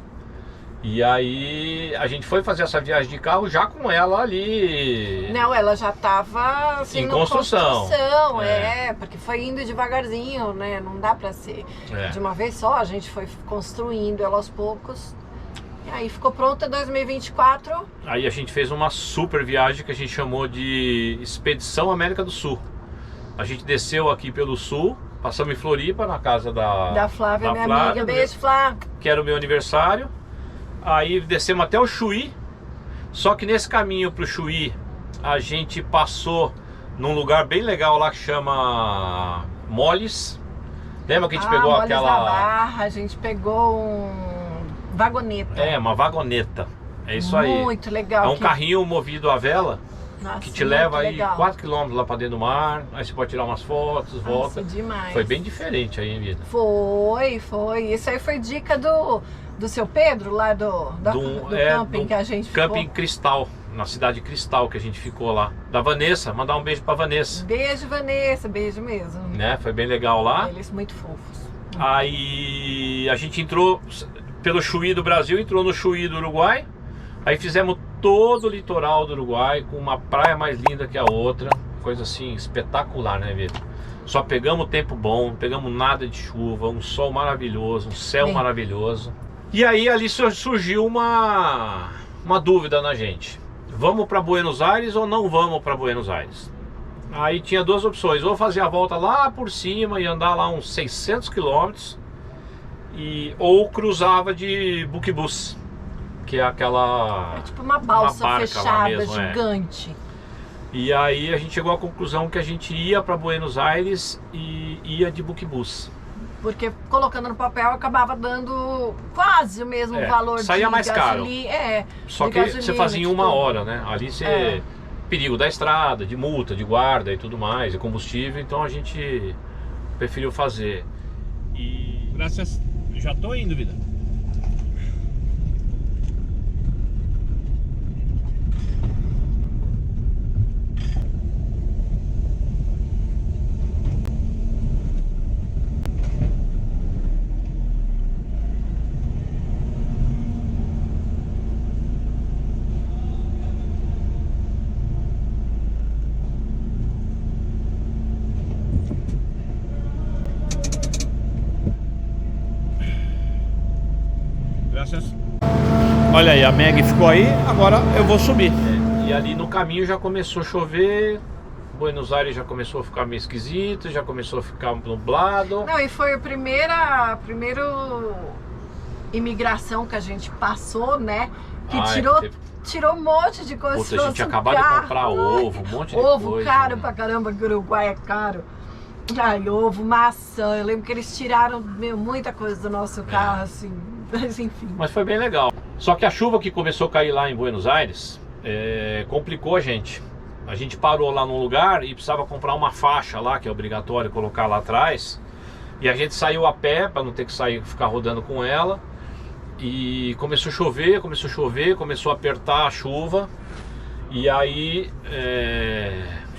E aí a gente foi fazer essa viagem de carro já com ela ali. Não, ela já tava assim, Em construção. Porque foi indo devagarzinho, né? Não dá pra ser de uma vez só. A gente foi construindo ela aos poucos. E aí ficou pronta em 2024. Aí a gente fez uma super viagem que a gente chamou de Expedição América do Sul. A gente desceu aqui pelo sul, passamos em Floripa, na casa da Flávia, minha amiga. Beijo, Flá. Que era o meu aniversário. Aí descemos até o Chuí. Só que nesse caminho pro Chuí a gente passou num lugar bem legal lá que chama Moles. Lembra que a gente pegou Moles aquela... da Barra, a gente pegou um vagoneta. Uma vagoneta. É isso aí. Muito legal. É um carrinho movido a vela. Nossa, Que te leva aí legal. 4 km lá pra dentro do mar. Aí você pode tirar umas fotos, volta. Demais. Foi bem diferente aí, vida. Foi. Isso aí foi dica do seu Pedro, lá do camping que a gente ficou. Camping Cristal, na cidade Cristal que a gente ficou lá. Da Vanessa, mandar um beijo pra Vanessa. Beijo, Vanessa, beijo mesmo. Né? Foi bem legal lá. Eles muito fofos. Aí a gente entrou, pelo Chuí do Brasil, entrou no Chuí do Uruguai. Aí fizemos todo o litoral do Uruguai, com uma praia mais linda que a outra. Coisa assim, espetacular, né, Vitor? Só pegamos tempo bom, não pegamos nada de chuva, um sol maravilhoso, um céu maravilhoso. E aí ali surgiu uma dúvida na gente. Vamos para Buenos Aires ou não vamos para Buenos Aires? Aí tinha duas opções, ou fazer a volta lá por cima e andar lá uns 600 quilômetros, ou cruzava de buquebus, que é aquela... É tipo uma balsa barca fechada, mesmo, gigante. E aí a gente chegou à conclusão que a gente ia para Buenos Aires e ia de buquebus. Porque colocando no papel acabava dando quase o mesmo valor saía de mais caro. Só que você fazia em uma hora, né? Ali você... Perigo da estrada, de multa, de guarda e tudo mais, e combustível, então a gente preferiu fazer. E... Graças... Já tô indo, vida. Olha aí, a Meg ficou aí, agora eu vou subir. E ali no caminho já começou a chover, Buenos Aires já começou a ficar meio esquisito, já começou a ficar nublado. Não, e foi a primeira imigração que a gente passou, né? Que tirou um monte de coisa. Puta, a gente acabou de comprar ovo, um monte de coisa. Ovo caro pra caramba, que o Uruguai é caro. Ai, ovo, maçã, eu lembro que eles tiraram muita coisa do nosso carro, assim, mas enfim. Mas foi bem legal. Só que a chuva que começou a cair lá em Buenos Aires complicou a gente. A gente parou lá num lugar e precisava comprar uma faixa lá, que é obrigatório colocar lá atrás. E a gente saiu a pé, para não ter que ficar rodando com ela. E começou a chover, começou a apertar a chuva. E aí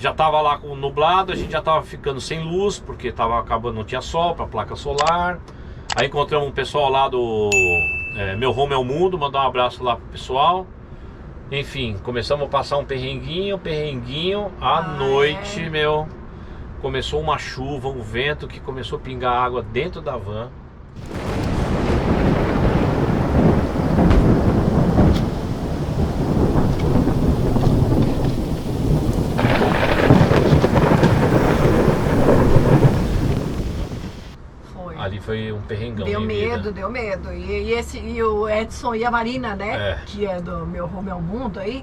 já tava lá com nublado, a gente já tava ficando sem luz, porque tava acabando, não tinha sol para placa solar. Aí encontramos um pessoal lá do Meu Home é o Mundo, mandar um abraço lá pro pessoal. Enfim, começamos a passar um perrenguinho. À noite, começou uma chuva, um vento que começou a pingar água dentro da van. Ali foi um perrengão. Deu medo. E o Edson e a Marina, né? Que é do Meu Home é o Mundo aí,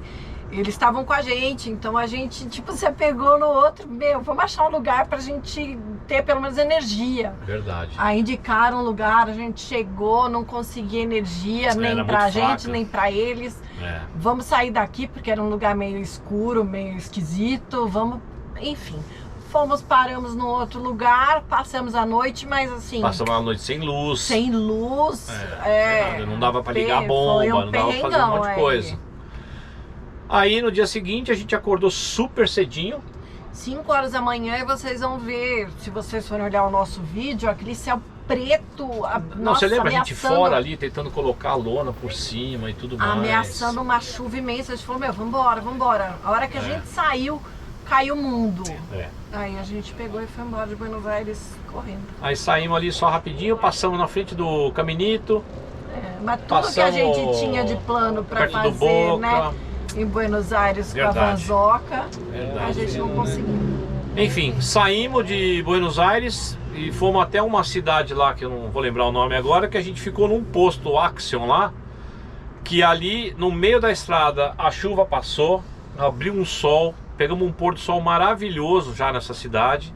eles estavam com a gente, então a gente, tipo, você pegou no outro, vamos achar um lugar pra gente ter pelo menos energia. Verdade. Aí indicaram um lugar, a gente chegou, não conseguia energia, nem pra gente, nem pra eles. Vamos sair daqui, porque era um lugar meio escuro, meio esquisito, enfim. Paramos no outro lugar, passamos a noite, mas assim... Passamos a noite sem luz. Sem luz. Não dava pra ligar a bomba, não dava pra fazer um monte de coisa. Aí no dia seguinte a gente acordou super cedinho. 5 horas da manhã, e vocês vão ver, se vocês forem olhar o nosso vídeo, aquele céu preto. Você lembra a gente fora ali, tentando colocar a lona por cima e tudo mais. Ameaçando uma chuva imensa. A gente falou, vambora. A hora que a gente saiu, caiu o mundo. Aí a gente pegou e foi embora de Buenos Aires correndo. Aí saímos ali só rapidinho, passamos na frente do Caminito. Mas tudo que a gente tinha de plano pra fazer, né? Em Buenos Aires com a vanzoca, a gente não conseguiu. Enfim, saímos de Buenos Aires e fomos até uma cidade lá, que eu não vou lembrar o nome agora, que a gente ficou num posto Action lá, que ali no meio da estrada a chuva passou, abriu um sol. Pegamos um pôr do sol maravilhoso já nessa cidade.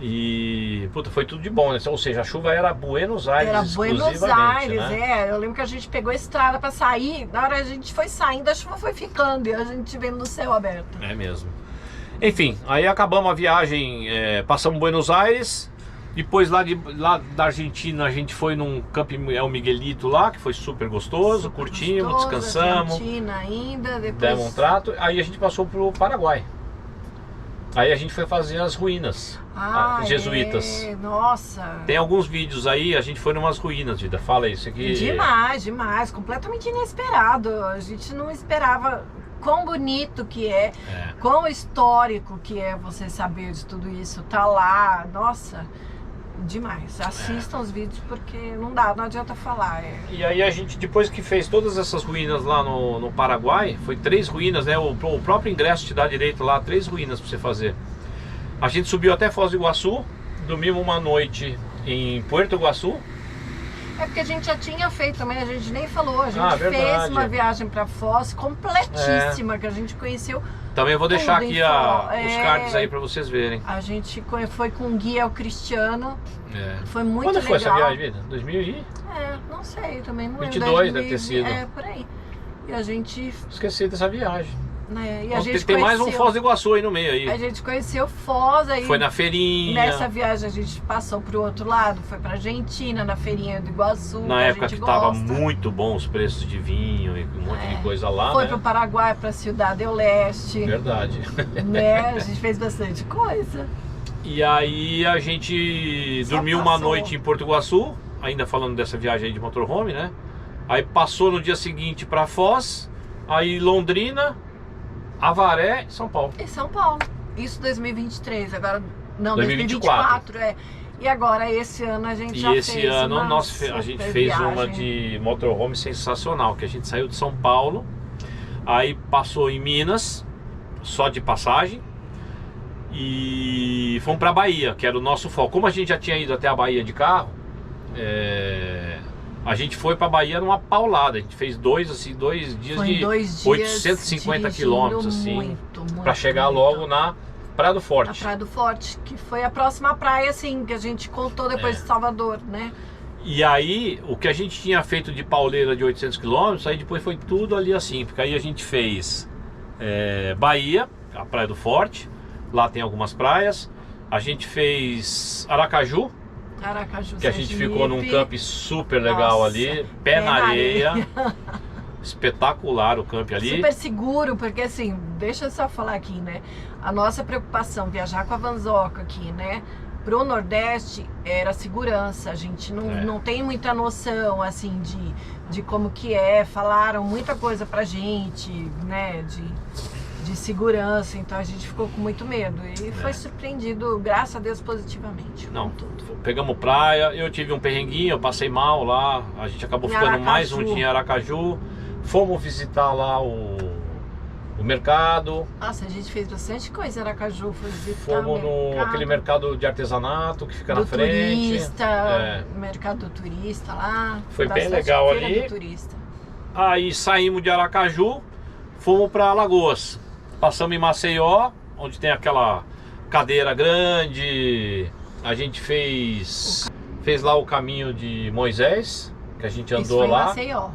E, puta, foi tudo de bom, né? Ou seja, a chuva era Buenos Aires exclusivamente, Buenos Aires, né? Eu lembro que a gente pegou a estrada pra sair. Na hora que a gente foi saindo, a chuva foi ficando e a gente vendo no céu aberto. É mesmo. Enfim, aí acabamos a viagem, passamos Buenos Aires. Depois lá da Argentina a gente foi num Camp El Miguelito lá, que foi super gostoso, curtimos, descansamos. Argentina ainda, depois... Demos um trato, aí a gente passou pro Paraguai. Aí a gente foi fazer as ruínas jesuítas. Nossa. Tem alguns vídeos aí, a gente foi numas ruínas, Vida. Fala isso aqui. Demais. Completamente inesperado. A gente não esperava quão bonito que é, quão histórico que é você saber de tudo isso. Tá lá, nossa, demais. Assistam os vídeos porque não adianta falar. E aí a gente, depois que fez todas essas ruínas lá no Paraguai, foi 3 ruínas, né? O próprio ingresso te dá direito lá, 3 ruínas pra você fazer. A gente subiu até Foz do Iguaçu, dormimos uma noite em Puerto Iguaçu. É porque a gente já tinha feito também, a gente nem falou, a gente fez uma viagem pra Foz completíssima, que a gente conheceu. Também vou deixar aqui os cards aí pra vocês verem. A gente foi com um guia Cristiano, foi muito legal. Quando foi essa viagem, Vida? 2000 e? Não sei, também não lembro. 22 deve ter sido. Por aí. E a gente... Esqueci dessa viagem. E a gente tem mais um Foz do Iguaçu aí no meio aí. A gente conheceu Foz aí. Foi na feirinha. Nessa viagem a gente passou pro outro lado, foi pra Argentina, na feirinha do Iguaçu. Na época que tava muito bom os preços de vinho e um monte de coisa lá, Foi pro Paraguai, pra Ciudad del Leste. Verdade. A gente fez bastante coisa. E aí a gente dormiu uma noite em Porto Iguaçu, ainda falando dessa viagem aí de motorhome, né? Aí passou no dia seguinte pra Foz, aí Londrina, Avaré e São Paulo. E São Paulo. Isso 2023, agora... Não, 2024. E agora, esse ano a gente já fez. E esse ano a gente fez uma de motorhome sensacional, que a gente saiu de São Paulo, aí passou em Minas, só de passagem, e fomos pra Bahia, que era o nosso foco. Como a gente já tinha ido até a Bahia de carro, a gente foi pra Bahia numa paulada. A gente fez 2 dias de 850 quilômetros, assim, pra chegar logo na Praia do Forte. A Praia do Forte, que foi a próxima praia, assim, que a gente contou depois de Salvador, né? E aí, o que a gente tinha feito de pauleira de 800 quilômetros, aí depois foi tudo ali assim, porque aí a gente fez Bahia, a Praia do Forte, lá tem algumas praias. A gente fez Aracaju, que a gente ficou num camping super legal ali, pé na areia. Espetacular o camping ali. Super seguro, porque assim, deixa eu só falar aqui, né? A nossa preocupação, viajar com a Vanzoca aqui, né? Pro Nordeste era a segurança. A gente não tem muita noção, assim, de como que é. Falaram muita coisa pra gente, né? De segurança, então a gente ficou com muito medo e foi surpreendido, graças a Deus, positivamente. Pegamos praia, eu tive um perrenguinho, eu passei mal lá, a gente acabou ficando mais um dia em Aracaju, fomos visitar lá o mercado. Nossa, a gente fez bastante coisa em Aracaju, foi visitar fomos aquele mercado de artesanato que fica na frente. Mercado do turista lá. Foi bem legal ali. Aí saímos de Aracaju, fomos para Alagoas. Passamos em Maceió, onde tem aquela cadeira grande. A gente fez lá o caminho de Moisés, que a gente andou lá. Foi Maceió.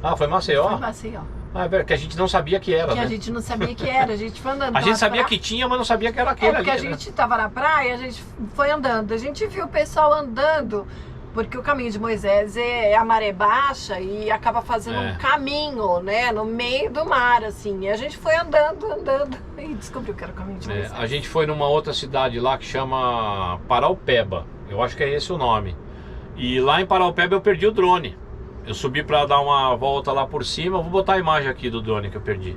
Ah, foi Maceió? Foi Maceió. Ah, é verdade, que a gente não sabia que era, né? A gente não sabia que era, a gente foi andando. A gente sabia que tinha, mas não sabia que era aquele ali, porque a gente tava na praia, a gente foi andando. A gente viu o pessoal andando, porque o caminho de Moisés é a maré baixa e acaba fazendo um caminho, né, no meio do mar, assim. E a gente foi andando e descobriu que era o caminho de Moisés. A gente foi numa outra cidade lá que chama Paraupeba, eu acho que é esse o nome. E lá em Paraupeba eu perdi o drone. Eu subi pra dar uma volta lá por cima, vou botar a imagem aqui do drone que eu perdi.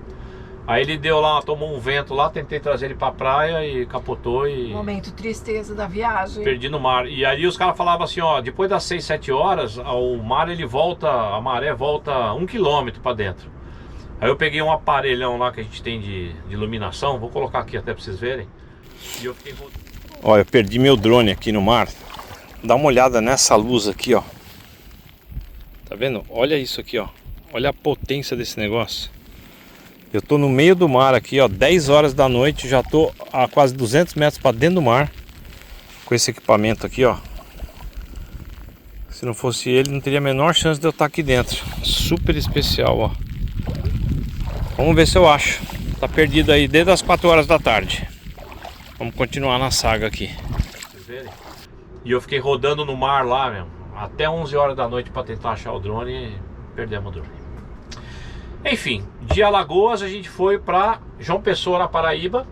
Aí ele deu lá, tomou um vento lá, tentei trazer ele pra praia e capotou e... Momento tristeza da viagem. Perdi no mar. E aí os caras falavam assim, ó, depois das 6, 7 horas, o mar ele volta, a maré volta 1 quilômetro pra dentro. Aí eu peguei um aparelhão lá que a gente tem de iluminação, vou colocar aqui até pra vocês verem. E eu fiquei... Ó, eu perdi meu drone aqui no mar. Dá uma olhada nessa luz aqui, ó. Tá vendo? Olha isso aqui, ó. Olha a potência desse negócio. Eu tô no meio do mar aqui, ó, 10 horas da noite, já tô a quase 200 metros para dentro do mar com esse equipamento aqui, ó. Se não fosse ele, não teria a menor chance de eu estar aqui dentro. Super especial, ó. Vamos ver se eu acho. Tá perdido aí desde as 4 horas da tarde. Vamos continuar na saga aqui. Vocês verem? E eu fiquei rodando no mar lá, meu, até 11 horas da noite para tentar achar o drone e perdemos o drone. Enfim, de Alagoas a gente foi para João Pessoa, na Paraíba.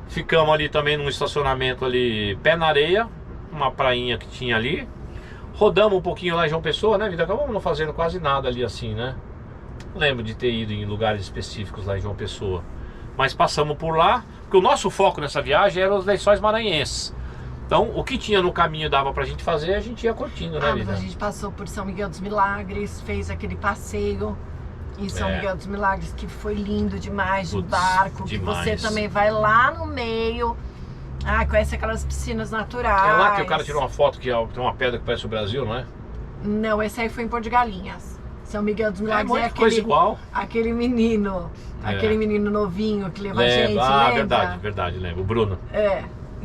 Ficamos ali também num estacionamento ali, pé na areia, uma prainha que tinha ali. Rodamos um pouquinho lá em João Pessoa, né, vida? Acabamos não fazendo quase nada ali assim, né? Não lembro de ter ido em lugares específicos lá em João Pessoa. Mas passamos por lá, porque o nosso foco nessa viagem era os Lençóis Maranhenses. Então, o que tinha no caminho dava pra gente fazer, a gente ia curtindo, né, vida? A gente passou por São Miguel dos Milagres, fez aquele passeio em São Miguel dos Milagres, que foi lindo demais, de barco, demais. que você também vai lá no meio, conhece aquelas piscinas naturais. É lá que o cara tirou uma foto que tem uma pedra que parece o Brasil, não é? Não, esse aí foi em Porto de Galinhas. São Miguel dos Milagres muita coisa igual. Aquele menino novinho que leva a gente, lembra? Verdade, lembro, o Bruno.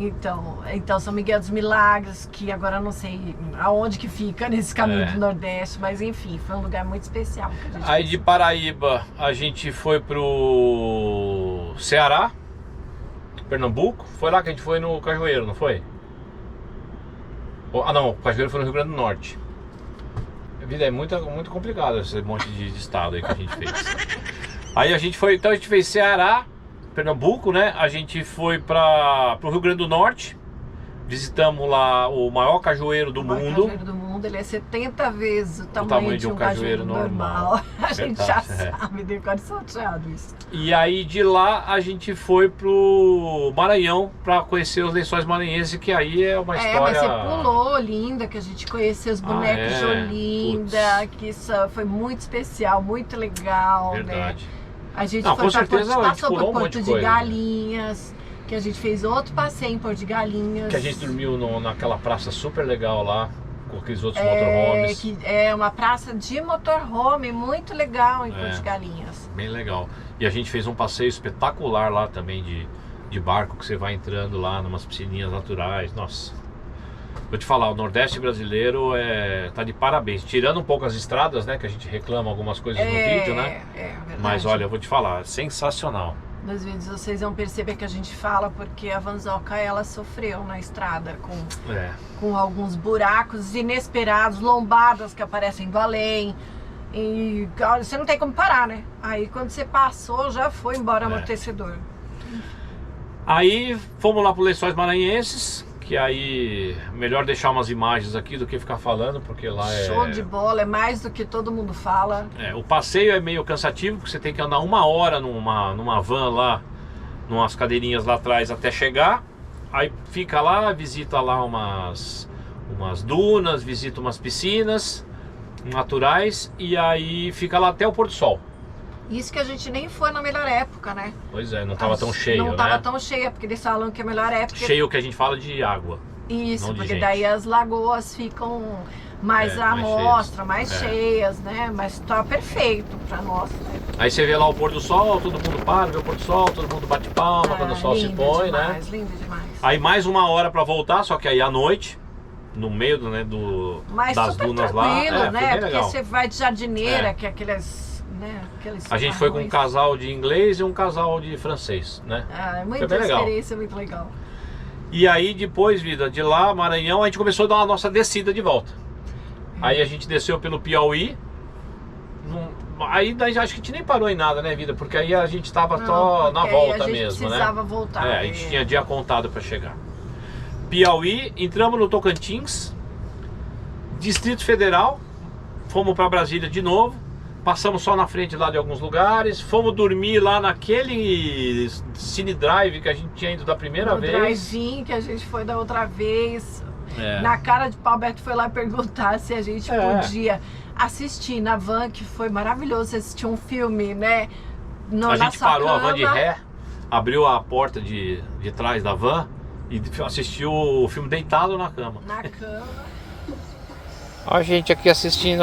Então São Miguel dos Milagres, que agora eu não sei aonde que fica nesse caminho do Nordeste, mas enfim, foi um lugar muito especial. Aí de Paraíba a gente foi pro Ceará, Pernambuco. Foi lá que a gente foi no Cajueiro, não foi? Não, o Cajueiro foi no Rio Grande do Norte. A vida é muito complicada esse monte de estado aí que a gente fez. Aí a gente foi, então a gente fez Ceará, Pernambuco, né? A gente foi pro Rio Grande do Norte. Visitamos lá o maior cajueiro do mundo. O cajueiro do mundo, ele é 70 vezes o tamanho de um cajueiro normal. A gente já sabe, deu quase salteado isso. E aí de lá a gente foi pro Maranhão para conhecer os Lençóis Maranhenses, que aí é uma história... mas você pulou Olinda, que a gente conheceu os bonecos de Olinda, que isso foi muito especial, muito legal. Verdade. Né? A gente passou por Porto de Galinhas, que a gente fez outro passeio em Porto de Galinhas. Que a gente dormiu naquela praça super legal lá, com aqueles outros motorhomes. Que é uma praça de motorhome muito legal em Porto de Galinhas. Bem legal. E a gente fez um passeio espetacular lá também de barco, que você vai entrando lá numas piscininhas naturais. Nossa, vou te falar, o Nordeste brasileiro tá de parabéns. Tirando um pouco as estradas, né, que a gente reclama algumas coisas no vídeo, né? Verdade. Mas olha, eu vou te falar, sensacional. Nos vídeos vocês vão perceber que a gente fala porque a Vanzoca, ela sofreu na estrada com alguns buracos inesperados, lombadas que aparecem do além. E você não tem como parar, né? Aí quando você passou, já foi embora o amortecedor. Aí fomos lá para os Lençóis Maranhenses, que aí melhor deixar umas imagens aqui do que ficar falando, porque lá show de bola, é mais do que todo mundo fala. O passeio é meio cansativo, porque você tem que andar 1 hora numa van lá, numas cadeirinhas lá atrás até chegar. Aí fica lá, visita lá umas dunas, visita umas piscinas naturais, e aí fica lá até o pôr do sol. Isso que a gente nem foi na melhor época, né? Pois é, não tava tão cheio, né? Não tava tão cheia, porque eles falam que a melhor época... Cheio que a gente fala de água. Isso, porque daí as lagoas ficam mais à mostra, mais cheias, né? Mas tá perfeito pra nós, né? Aí você vê lá o pôr do sol, todo mundo para, vê o pôr do sol, todo mundo bate palma quando o sol se põe, demais, né? Lindo demais. Aí mais 1 hora pra voltar, só que aí à noite, no meio das dunas lá. Né? Porque você vai de jardineira, que é aqueles... Né? A gente foi com um casal de inglês e um casal de francês, né? É muita experiência, muito legal. E aí depois, vida, de lá, Maranhão, a gente começou a dar a nossa descida de volta. Aí a gente desceu pelo Piauí. Aí acho que a gente nem parou em nada, né, vida? Porque aí a gente tava só na volta mesmo, né? A gente precisava voltar. A gente tinha dia contado para chegar. Piauí, entramos no Tocantins, Distrito Federal, fomos para Brasília de novo. Passamos só na frente lá de alguns lugares. Fomos dormir lá naquele Cine Drive que a gente tinha ido da primeira vez. Drive-in que a gente foi da outra vez. Na cara de pau, Alberto foi lá perguntar se a gente podia assistir na van, que foi maravilhoso assistir um filme, né? A gente parou a van de ré, abriu a porta de trás da van e assistiu o filme deitado na cama. Na cama. Ó, a gente aqui assistindo,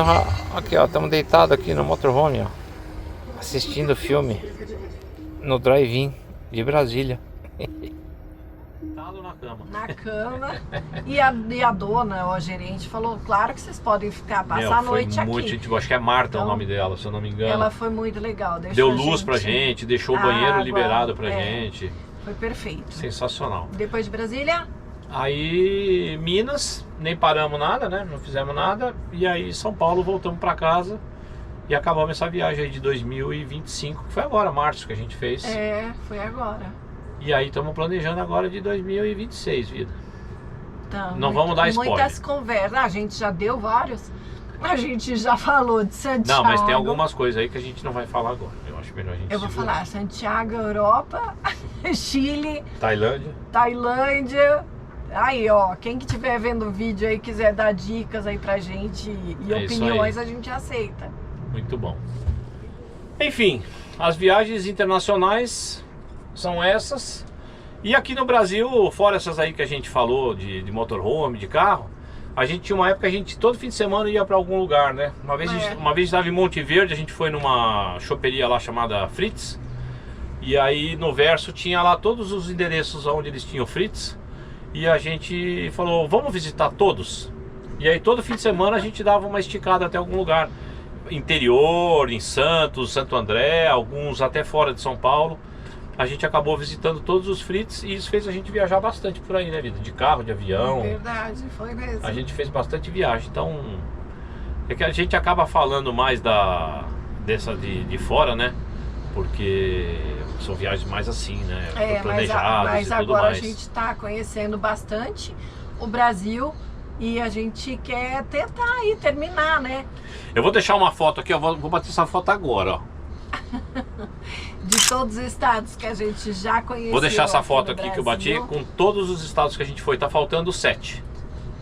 aqui ó, estamos deitados aqui no motorhome, ó, assistindo o filme no drive-in de Brasília. Deitado na cama. Na cama. E a dona, a gerente, falou, claro que vocês podem passar a noite aqui. Muito gente, acho que é Marta o nome dela, se eu não me engano. Ela foi muito legal. Deu luz pra gente, deixou o banheiro liberado pra gente. Foi perfeito. Sensacional. Depois de Brasília? Aí Minas, nem paramos nada, né? Não fizemos nada. E aí São Paulo, voltamos para casa e acabamos essa viagem aí de 2025, que foi agora, março, que a gente fez. Foi agora. E aí estamos planejando agora de 2026, vida. Tá, Não vamos dar spoiler. Muitas conversas. A gente já deu vários. A gente já falou de Santiago. Não, mas tem algumas coisas aí que a gente não vai falar agora. Eu acho melhor a gente Eu vou segurar. falar Santiago, Europa, Chile, Tailândia. Aí, ó, quem que estiver vendo o vídeo aí quiser dar dicas aí pra gente e É isso opiniões, aí. a gente aceita. Muito bom. Enfim, as viagens internacionais são essas. E aqui no Brasil, fora essas aí que a gente falou de motorhome, de carro, a gente tinha uma época que a gente todo fim de semana ia para algum lugar, né? Uma vez estava em Monte Verde, a gente foi numa choperia lá chamada Fritz. E aí no verso tinha lá todos os endereços onde eles tinham Fritz. E a gente falou, vamos visitar todos? E aí todo fim de semana a gente dava uma esticada até algum lugar. Interior, em Santos, Santo André, alguns até fora de São Paulo. A gente acabou visitando todos os Fritz e isso fez a gente viajar bastante por aí, né, vida? De carro, de avião. Verdade, foi mesmo. A gente fez bastante viagem, então é que a gente acaba falando mais dessa de fora, né? Porque são viagens mais assim, né? Planejadas mas e tudo agora mais. a gente está conhecendo bastante o Brasil e a gente quer tentar aí terminar, né? Eu vou deixar uma foto aqui, eu vou bater essa foto agora, ó. De todos os estados que a gente já conheceu. Vou deixar essa foto no aqui que eu bati Brasil. com todos os estados que a gente foi. Tá faltando 7.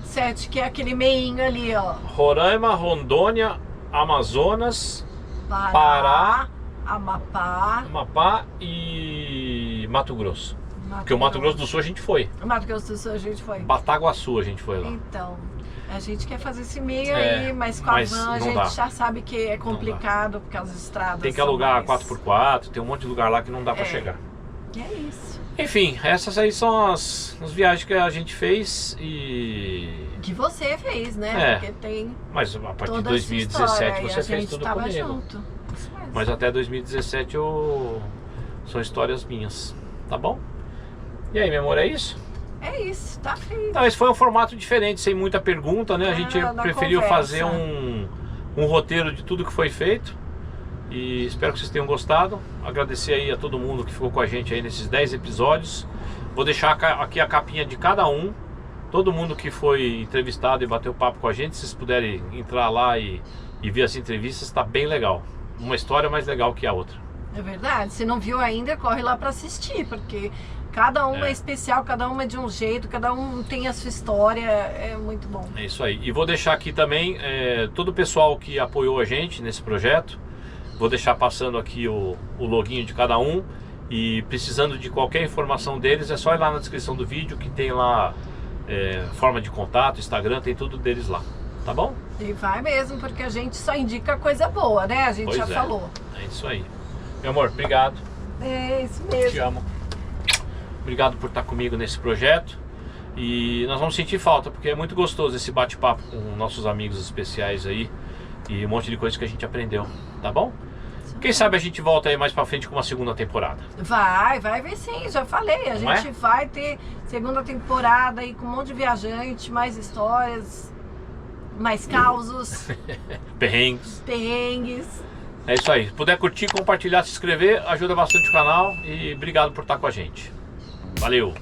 7, que é aquele meinho ali, ó. Roraima, Rondônia, Amazonas, Pará, Amapá e Mato Grosso. Porque o Mato Grosso do Sul a gente foi. Mato Grosso do Sul a gente foi. Bataguaçu a gente foi lá. Então, a gente quer fazer esse meio É, aí, mas com a mas van a não gente dá. já sabe que é complicado porque as estradas Tem que são alugar mais... 4x4, tem um monte de lugar lá que não dá pra É. chegar. É isso. Enfim, essas aí são as viagens que a gente fez e... Que você fez, né? É. Porque tem Mas a partir de toda 2017 essa história, você e a fez gente tudo tava comigo. junto. Isso mesmo. Mas até 2017 são histórias minhas, tá bom? E aí, meu amor, é isso? É isso, tá feito. Então, esse foi um formato diferente, sem muita pergunta, né? A gente Da preferiu conversa. fazer um roteiro de tudo que foi feito. E espero que vocês tenham gostado. Agradecer aí a todo mundo que ficou com a gente aí nesses 10 episódios. Vou deixar aqui a capinha de cada um. Todo mundo que foi entrevistado e bateu papo com a gente, se vocês puderem entrar lá e ver as entrevistas, tá bem legal. Uma história mais legal que a outra. É verdade. Se não viu ainda, corre lá pra assistir, porque cada uma é especial, cada uma é de um jeito, cada um tem a sua história. É muito bom. É isso aí. E vou deixar aqui também todo o pessoal que apoiou a gente nesse projeto. Vou deixar passando aqui o loginho de cada um. E precisando de qualquer informação deles, é só ir lá na descrição do vídeo que tem lá forma de contato, Instagram, tem tudo deles lá. Tá bom? E vai mesmo, porque a gente só indica coisa boa, né? A gente Pois já é. falou. É isso aí. Meu amor, obrigado. É isso Te mesmo. amo. Obrigado por estar comigo nesse projeto. E nós vamos sentir falta, porque é muito gostoso esse bate-papo com nossos amigos especiais aí. E um monte de coisa que a gente aprendeu, tá bom? Quem sabe a gente volta aí mais pra frente com uma segunda temporada. Vai ver sim, já falei. A Não gente vai ter segunda temporada aí com um monte de viajante, mais histórias, mais causos, Perrengues. perrengues. É isso aí. Se puder curtir, compartilhar, se inscrever, ajuda bastante o canal. E obrigado por estar com a gente. Valeu!